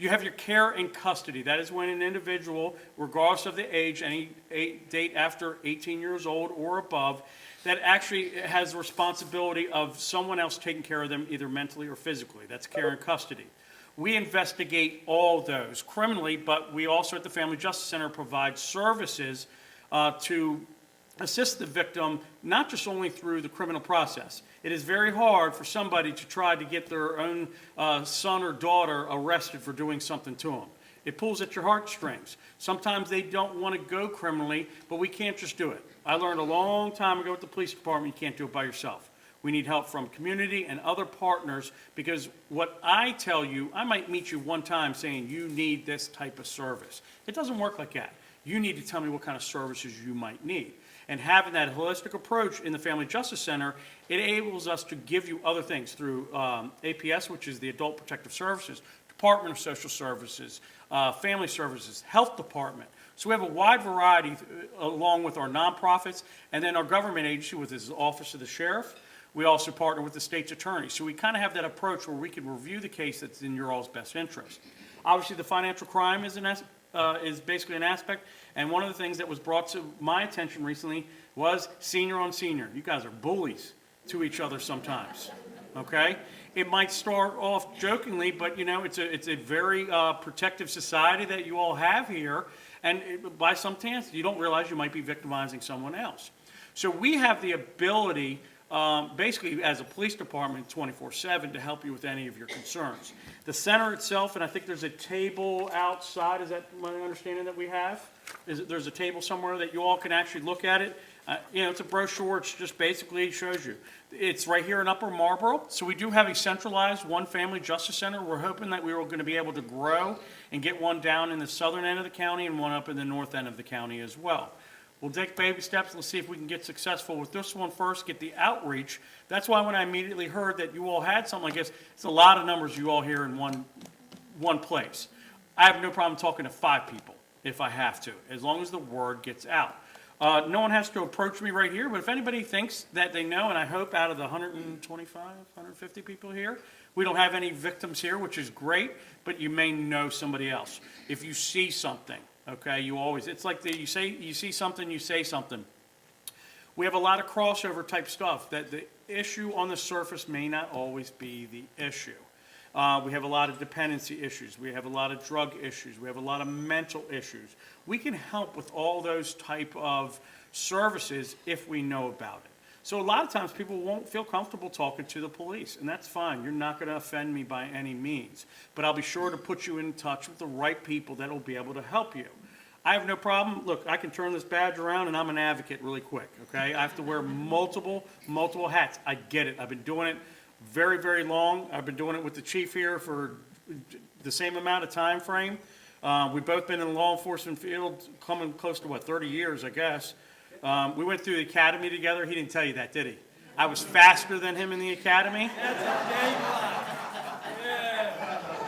You have your care and custody. That is when an individual, regardless of the age, any date after 18 years old or above, that actually has the responsibility of someone else taking care of them either mentally or physically. That's care and custody. We investigate all those criminally, but we also at the Family Justice Center provide services to assist the victim, not just only through the criminal process. It is very hard for somebody to try to get their own son or daughter arrested for doing something to them. It pulls at your heartstrings. Sometimes they don't want to go criminally, but we can't just do it. I learned a long time ago with the police department, you can't do it by yourself. We need help from community and other partners because what I tell you, I might meet you one time saying you need this type of service. It doesn't work like that. You need to tell me what kind of services you might need. And having that holistic approach in the Family Justice Center, it enables us to give you other things through APS, which is the Adult Protective Services, Department of Social Services, Family Services, Health Department. So we have a wide variety along with our nonprofits and then our government agency with the Office of the Sheriff. We also partner with the state's attorney. So we kind of have that approach where we can review the case that's in your all's best interest. Obviously, the financial crime is basically an aspect. And one of the things that was brought to my attention recently was senior on senior. You guys are bullies to each other sometimes, okay? It might start off jokingly, but you know, it's a very protective society that you all have here. And by some chance, you don't realize you might be victimizing someone else. So we have the ability, basically as a police department 24/7 to help you with any of your concerns. The center itself, and I think there's a table outside, is that my understanding that we have? There's a table somewhere that you all can actually look at it. You know, it's a brochure, it's just basically shows you. It's right here in Upper Marlboro, so we do have a centralized one Family Justice Center. We're hoping that we are going to be able to grow and get one down in the southern end of the county and one up in the north end of the county as well. We'll take baby steps. Let's see if we can get successful with this one first, get the outreach. That's why when I immediately heard that you all had something like this, it's a lot of numbers you all hear in one place. I have no problem talking to 5 people if I have to, as long as the word gets out. No one has to approach me right here, but if anybody thinks that they know, and I hope out of the 125, 150 people here, we don't have any victims here, which is great, but you may know somebody else. If you see something, okay, it's like you see something, you say something. We have a lot of crossover type stuff that the issue on the surface may not always be the issue. We have a lot of dependency issues. We have a lot of drug issues. We have a lot of mental issues. We can help with all those type of services if we know about it. So a lot of times people won't feel comfortable talking to the police, and that's fine. You're not going to offend me by any means. But I'll be sure to put you in touch with the right people that will be able to help you. I have no problem. Look, I can turn this badge around, and I'm an advocate really quick, okay? I have to wear multiple hats. I get it. I've been doing it very, very long. I've been doing it with the chief here for the same amount of time frame. We've both been in the law enforcement field coming close to, 30 years, I guess. We went through the academy together. He didn't tell you that, did he? I was faster than him in the academy.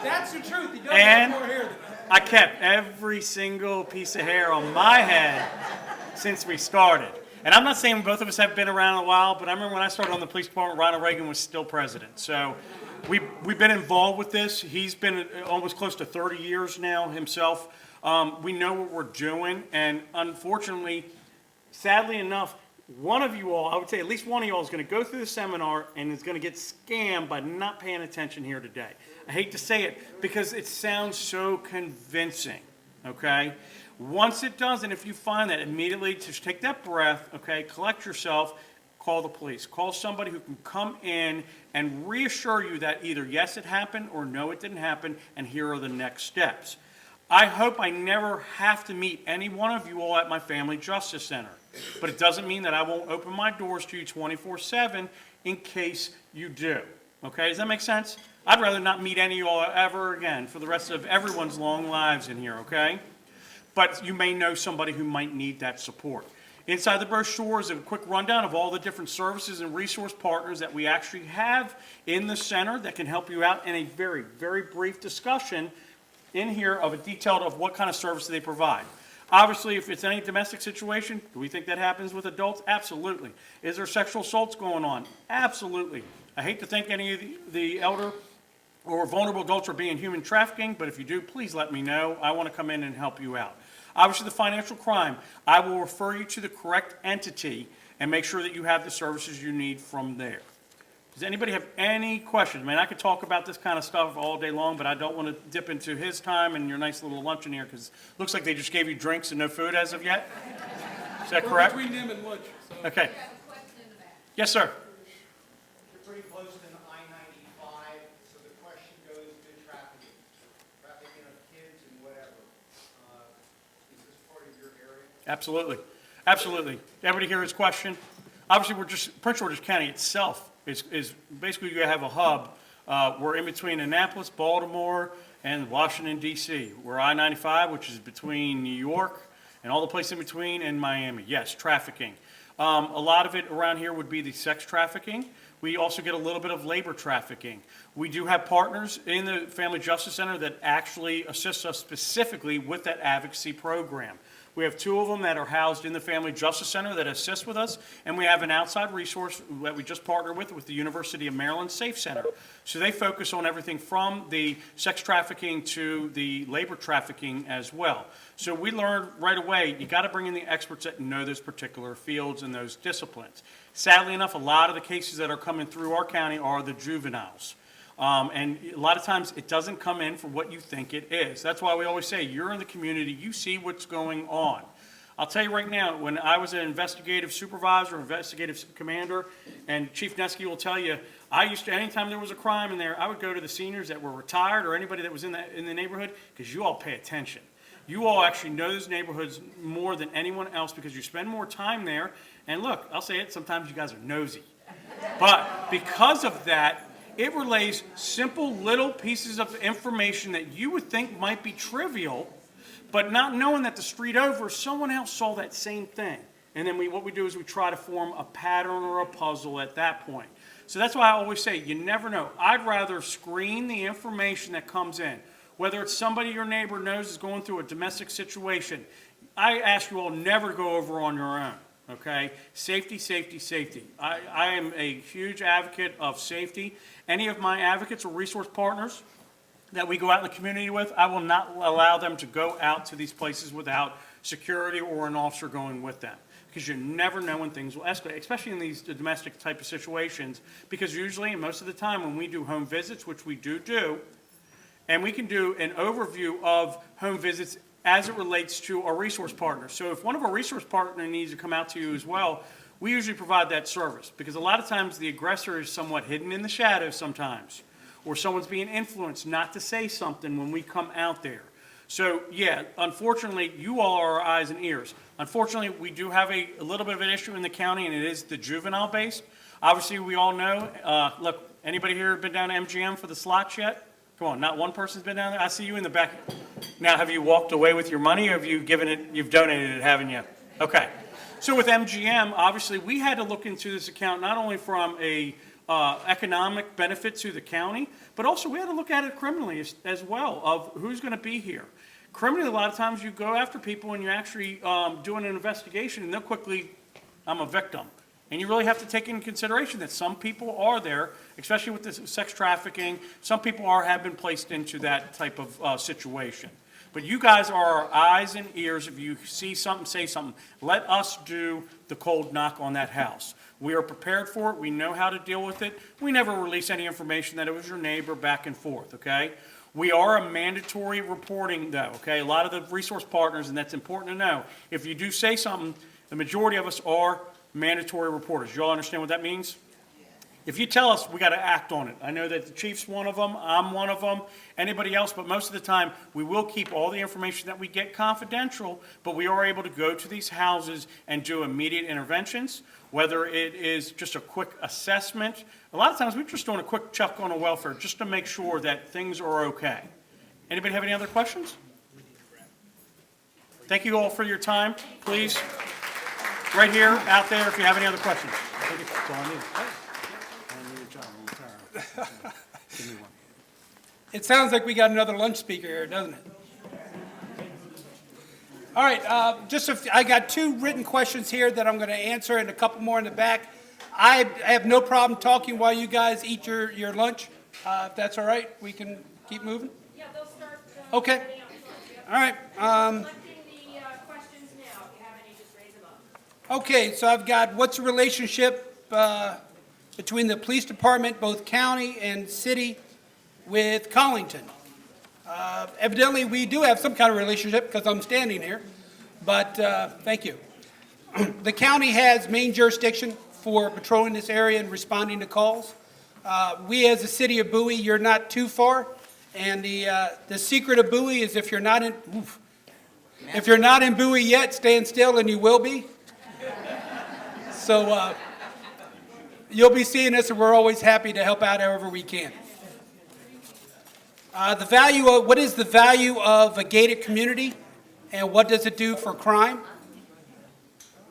That's the truth. He does And have more hair than that. I kept every single piece of hair on my head since we started. And I'm not saying both of us have been around a while, but I remember when I started on the police department, Ronald Reagan was still president. So we've been involved with this. He's been almost close to 30 years now himself. We know what we're doing, and unfortunately, sadly enough, one of you all, I would say at least one of you all, is going to go through the seminar and is going to get scammed by not paying attention here today. I hate to say it because it sounds so convincing, okay? Once it does, and if you find that, immediately just take that breath, okay, collect yourself, call the police. Call somebody who can come in and reassure you that either yes, it happened or no, it didn't happen, and here are the next steps. I hope I never have to meet any one of you all at my Family Justice Center. But it doesn't mean that I won't open my doors to you 24/7 in case you do. Okay, does that make sense? I'd rather not meet any of you all ever again for the rest of everyone's long lives in here, okay? But you may know somebody who might need that support. Inside the brochure is a quick rundown of all the different services and resource partners that we actually have in the center that can help you out, in a very, very brief discussion in here of a detailed of what kind of services they provide. Obviously, if it's any domestic situation, do we think that happens with adults? Absolutely. Is there sexual assaults going on? Absolutely. I hate to think any of the elder or vulnerable adults are being human trafficking, but if you do, please let me know. I want to come in and help you out. Obviously, the financial crime, I will refer you to the correct entity and make sure that you have the services you need from there. Does anybody have any questions? I mean, I could talk about this kind of stuff all day long, but I don't want to dip into his time and your nice little luncheon here, because it looks like they just gave you drinks and no food as of yet. Is that We're correct? between them and lunch. So. Okay. Yes, sir. You're pretty close to I-95, so the question goes to trafficking of kids and whatever. Is this part of your area? Absolutely. Absolutely. Everybody hear his question? Obviously, Prince George's County itself is basically you have a hub. We're in between Annapolis, Baltimore, and Washington, D.C. We're I-95, which is between New York and all the places in between, and Miami. Yes, trafficking. A lot of it around here would be the sex trafficking. We also get a little bit of labor trafficking. We do have partners in the Family Justice Center that actually assist us specifically with that advocacy program. We have two of them that are housed in the Family Justice Center that assist with us, and we have an outside resource that we just partnered with the University of Maryland Safe Center. So they focus on everything from the sex trafficking to the labor trafficking as well. So we learned right away, you got to bring in the experts that know those particular fields and those disciplines. Sadly enough, a lot of the cases that are coming through our county are the juveniles. And a lot of times it doesn't come in for what you think it is. That's why we always say, you're in the community, you see what's going on. I'll tell you right now, when I was an investigative supervisor, investigative commander, and Chief Nesky will tell you, I used to, anytime there was a crime in there, I would go to the seniors that were retired or anybody that was in the neighborhood, because you all pay attention. You all actually know those neighborhoods more than anyone else because you spend more time there. And look, I'll say it, sometimes you guys are nosy. But because of that, it relays simple little pieces of information that you would think might be trivial, but not knowing that the street over, someone else saw that same thing. And then what we do is we try to form a pattern or a puzzle at that point. So that's why I always say, you never know. I'd rather screen the information that comes in. Whether it's somebody your neighbor knows is going through a domestic situation, I ask you all never to go over on your own. Okay, safety, safety, safety. I am a huge advocate of safety. Any of my advocates or resource partners that we go out in the community with, I will not allow them to go out to these places without security or an officer going with them. because you never know when things will escalate, especially in these domestic type of situations, because usually, and most of the time, when we do home visits, which we do, and we can do an overview of home visits as it relates to our resource partners. So if one of our resource partners needs to come out to you as well, we usually provide that service, because a lot of times the aggressor is somewhat hidden in the shadows sometimes, or someone's being influenced not to say something when we come out there. So, yeah, unfortunately, you all are our eyes and ears. Unfortunately, we do have a little bit of an issue in the county, and it is the juvenile base. Obviously, we all know, look, anybody here been down to MGM for the slots yet? Come on, not one person's been down there? I see you in the back. Now, have you walked away with your money, or have you given it, you've donated it, haven't you? Okay. So with MGM, obviously, we had to look into this account not only from a economic benefit to the county, but also we had to look at it criminally as well, of who's going to be here. Criminally, a lot of times you go after people and you're actually doing an investigation, and they'll quickly, I'm a victim. And you really have to take into consideration that some people are there, especially with this sex trafficking, some people have been placed into that type of situation. But you guys are our eyes and ears. If you see something, say something. Let us do the cold knock on that house. We are prepared for it. We know how to deal with it. We never release any information that it was your neighbor back and forth, okay? We are a mandatory reporting, though, okay? A lot of the resource partners, and that's important to know, if you do say something, the majority of us are mandatory reporters. You all understand what that means? If you tell us, we got to act on it. I know that the chief's one of them, I'm one of them, anybody else, but most of the time, we will keep all the information that we get confidential, but we are able to go to these houses and do immediate interventions, whether it is just a quick assessment. A lot of times, we're just doing a quick check on the welfare just to make sure that things are okay. Anybody have any other questions? Thank you all for your time. Please, right here, out there, if you have any other questions. That's all I need. It sounds like we got another lunch speaker here, doesn't it? All right, I got 2 written questions here that I'm going to answer and a couple more in the back. I have no problem talking while you guys eat your lunch. If that's all right, we can keep moving? Yeah, they'll start. Okay. All right. Collecting the questions now. If you have any, just raise them up. Okay, so I've got, what's the relationship between the police department, both county and city, with Collington? Evidently, we do have some kind of relationship because I'm standing here, but thank you. The county has main jurisdiction for patrolling this area and responding to calls. We, as the city of Bowie, you're not too far, and the secret of Bowie is if you're not in Bowie yet, stand still, and you will be. So you'll be seeing us, and we're always happy to help out however we can. What is the value of a gated community, and what does it do for crime?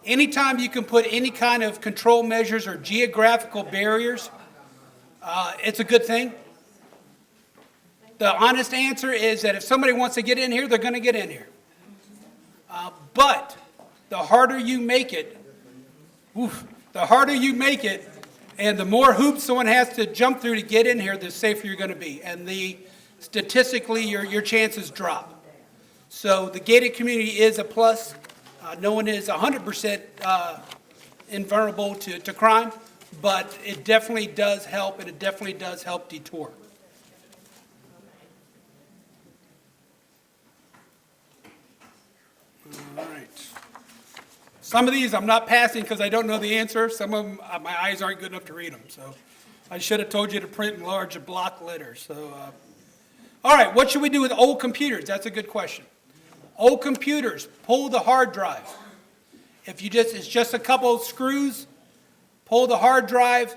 Anytime you can put any kind of control measures or geographical barriers, it's a good thing. The honest answer is that if somebody wants to get in here, they're going to get in here. But the harder you make it, and the more hoops someone has to jump through to get in here, the safer you're going to be. And statistically, your chances drop. So the gated community is a plus. No one is 100% invulnerable to crime, but it definitely does help, and it definitely does help detour. All right. Some of these I'm not passing because I don't know the answer. Some of them, my eyes aren't good enough to read them. So I should have told you to print in large block letters. So, all right, what should we do with old computers? That's a good question. Old computers, pull the hard drive. It's just a couple of screws, pull the hard drive.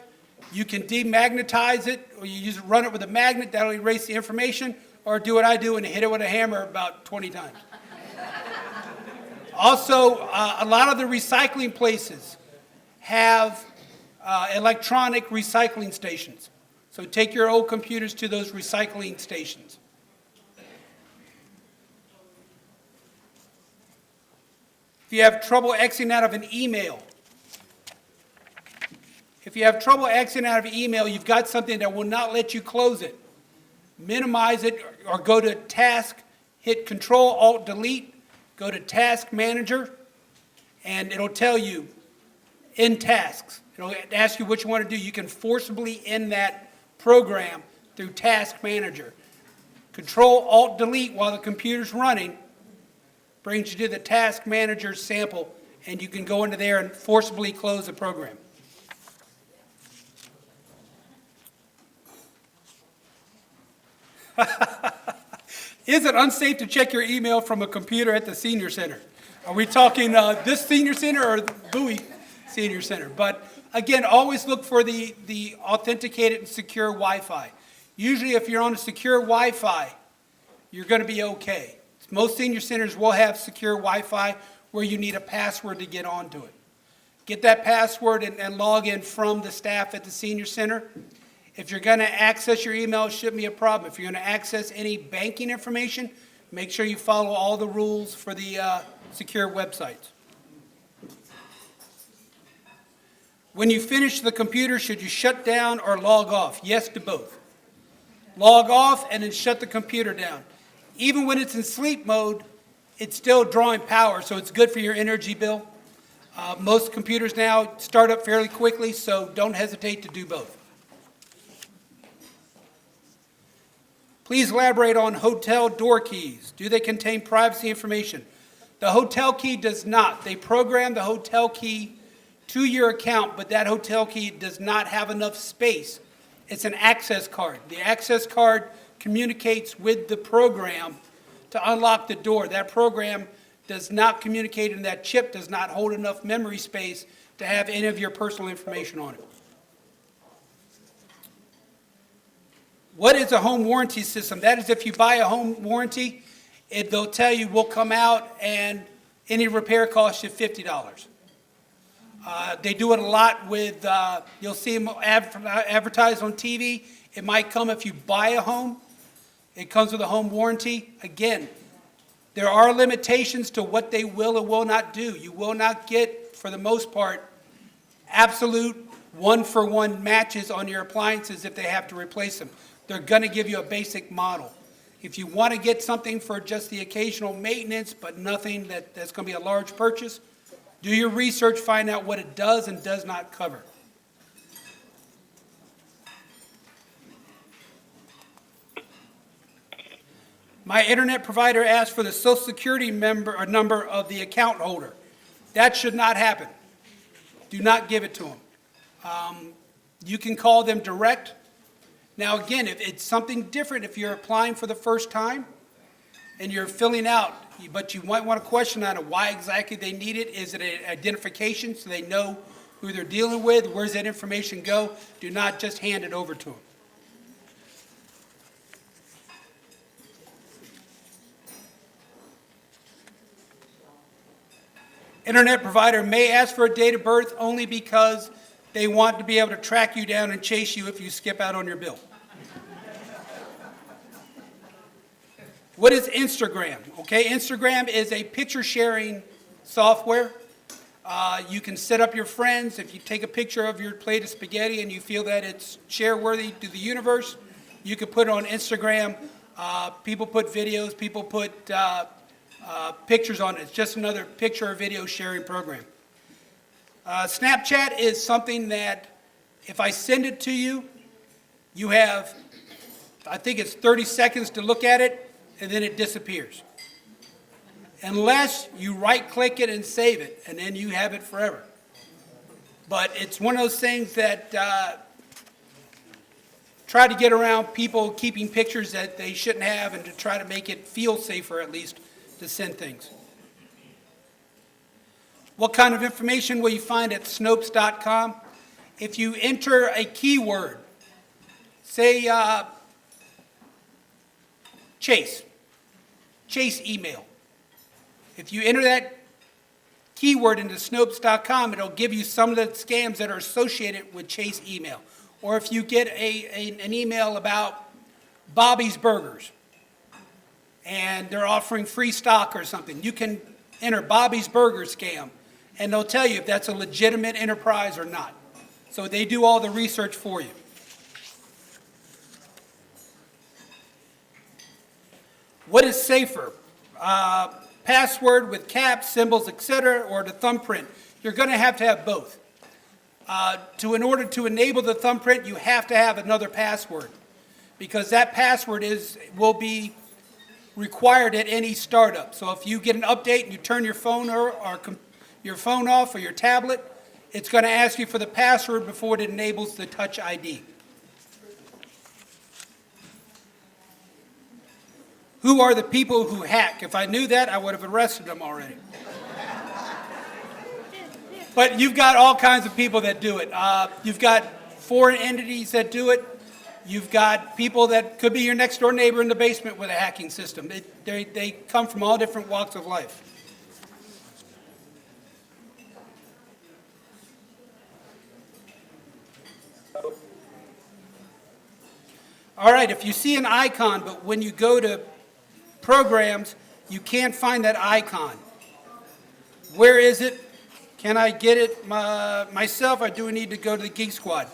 You can demagnetize it, or you run it with a magnet. That'll erase the information, or do what I do and hit it with a hammer about 20 times. Also, a lot of the recycling places have electronic recycling stations. So take your old computers to those recycling stations. If you have trouble exiting out of an email, you've got something that will not let you close it. Minimize it or go to Task, hit Control, Alt, Delete, go to Task Manager, and it'll tell you in tasks. It'll ask you what you want to do. You can forcibly end that program through Task Manager. Control-Alt-Delete while the computer's running brings you to the Task Manager sample, and you can go into there and forcibly close the program. Is it unsafe to check your email from a computer at the senior center? Are we talking this senior center or Bowie Senior Center? But again, always look for the authenticated and secure Wi-Fi. Usually if you're on a secure Wi-Fi, you're going to be okay. Most senior centers will have secure Wi-Fi where you need a password to get onto it. Get that password and log in from the staff at the senior center. If you're going to access your email, it shouldn't be a problem. If you're going to access any banking information, make sure you follow all the rules for the secure websites. When you finish the computer, should you shut down or log off? Yes to both. Log off and then shut the computer down. Even when it's in sleep mode, it's still drawing power, so it's good for your energy bill. Most computers now start up fairly quickly, so don't hesitate to do both. Please elaborate on hotel door keys. Do they contain privacy information? The hotel key does not. They program the hotel key to your account, but that hotel key does not have enough space. It's an access card. The access card communicates with the program to unlock the door. That program does not communicate, and that chip does not hold enough memory space to have any of your personal information on it. What is a home warranty system? That is, if you buy a home warranty, they'll tell you we'll come out and any repair costs you $50. They do it a lot with, you'll see them advertised on TV. It might come if you buy a home. It comes with a home warranty. Again, there are limitations to what they will or will not do. You will not get, for the most part, absolute one-for-one matches on your appliances if they have to replace them. They're going to give you a basic model. If you want to get something for just the occasional maintenance, but nothing that's going to be a large purchase, do your research, find out what it does and does not cover. My internet provider asked for the Social Security number of the account holder. That should not happen. Do not give it to them. You can call them direct. Now again, if it's something different, if you're applying for the first time and you're filling out, but you might want to question on why exactly they need it. Is it an identification so they know who they're dealing with? Where's that information go? Do not just hand it over to them. Internet provider may ask for a date of birth only because they want to be able to track you down and chase you if you skip out on your bill. What is Instagram? Okay, Instagram is a picture sharing software. You can set up your friends. If you take a picture of your plate of spaghetti and you feel that it's share-worthy to the universe, you can put it on Instagram. People put videos, people put pictures on it. It's just another picture or video sharing program. Snapchat is something that if I send it to you, you have, I think it's 30 seconds to look at it, and then it disappears. Unless you right-click it and save it, and then you have it forever. But it's one of those things that try to get around people keeping pictures that they shouldn't have and to try to make it feel safer, at least, to send things. What kind of information will you find at Snopes.com? If you enter a keyword, say Chase email. If you enter that keyword into Snopes.com, it'll give you some of the scams that are associated with Chase email. Or if you get an email about Bobby's Burgers and they're offering free stock or something, you can enter Bobby's Burger scam, and they'll tell you if that's a legitimate enterprise or not. So they do all the research for you. What is safer? password with caps, symbols, etc., or the thumbprint. You're going to have both. In order to enable the thumbprint, you have to have another password, because that password will be required at any startup. So if you get an update and you turn your phone your phone off or your tablet, it's going to ask you for the password before it enables the Touch ID. Who are the people who hack? If I knew that, I would have arrested them already. But you've got all kinds of people that do it. You've got foreign entities that do it. You've got people that could be your next door neighbor in the basement with a hacking system. They come from all different walks of life. All right, if you see an icon, but when you go to programs, you can't find that icon. Where is it? Can I get it myself, or do we need to go to the Geek Squad?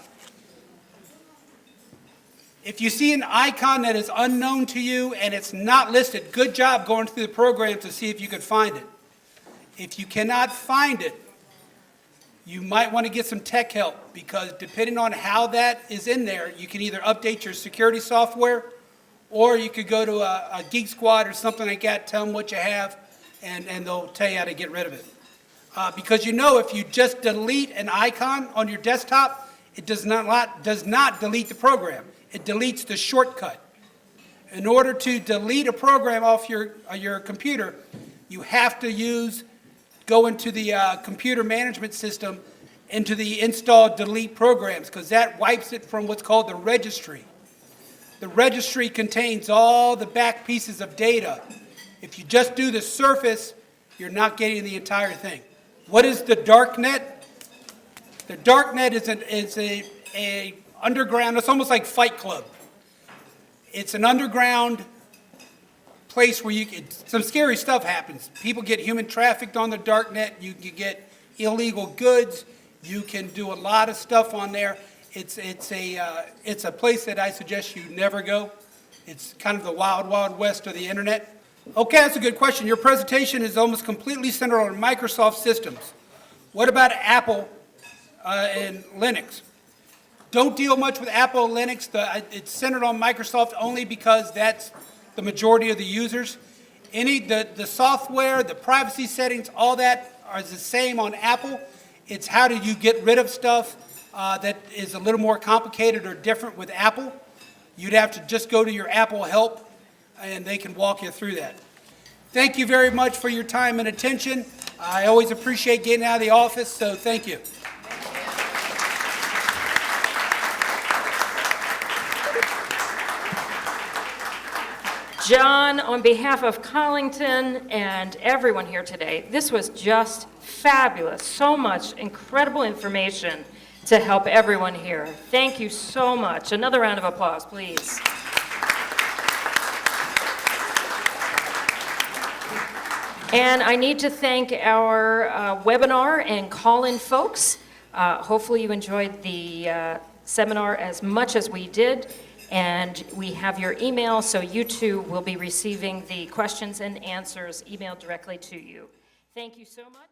If you see an icon that is unknown to you and it's not listed, good job going through the program to see if you could find it. If you cannot find it, you might want to get some tech help, because depending on how that is in there, you can either update your security software, or you could go to a Geek Squad or something like that, tell them what you have, and they'll tell you how to get rid of it. Because if you just delete an icon on your desktop, it does not delete the program. It deletes the shortcut. In order to delete a program off your computer, you have to go into the computer management system, into the install delete programs, because that wipes it from what's called the registry. The registry contains all the back pieces of data. If you just do the surface, you're not getting the entire thing. What is the dark net? The dark net is a underground, it's almost like Fight Club. It's an underground place where some scary stuff happens. People get human trafficked on the dark net. You can get illegal goods. You can do a lot of stuff on there. It's a place that I suggest you never go. It's kind of the wild, wild west of the internet. Okay, that's a good question. Your presentation is almost completely centered on Microsoft systems. What about Apple and Linux? Don't deal much with Apple and Linux. It's centered on Microsoft only because that's the majority of the users. The software, the privacy settings, all that is the same on Apple. It's how do you get rid of stuff that is a little more complicated or different with Apple. You'd have to just go to your Apple help, and they can walk you through that. Thank you very much for your time and attention. I always appreciate getting out of the office, so thank you. John, on behalf of Collington and everyone here today, this was just fabulous. So much incredible information to help everyone here. Thank you so much. Another round of applause, please. And I need to thank our webinar and call-in folks. Hopefully you enjoyed the seminar as much as we did. And we have your email, so you too will be receiving the questions and answers emailed directly to you. Thank you so much.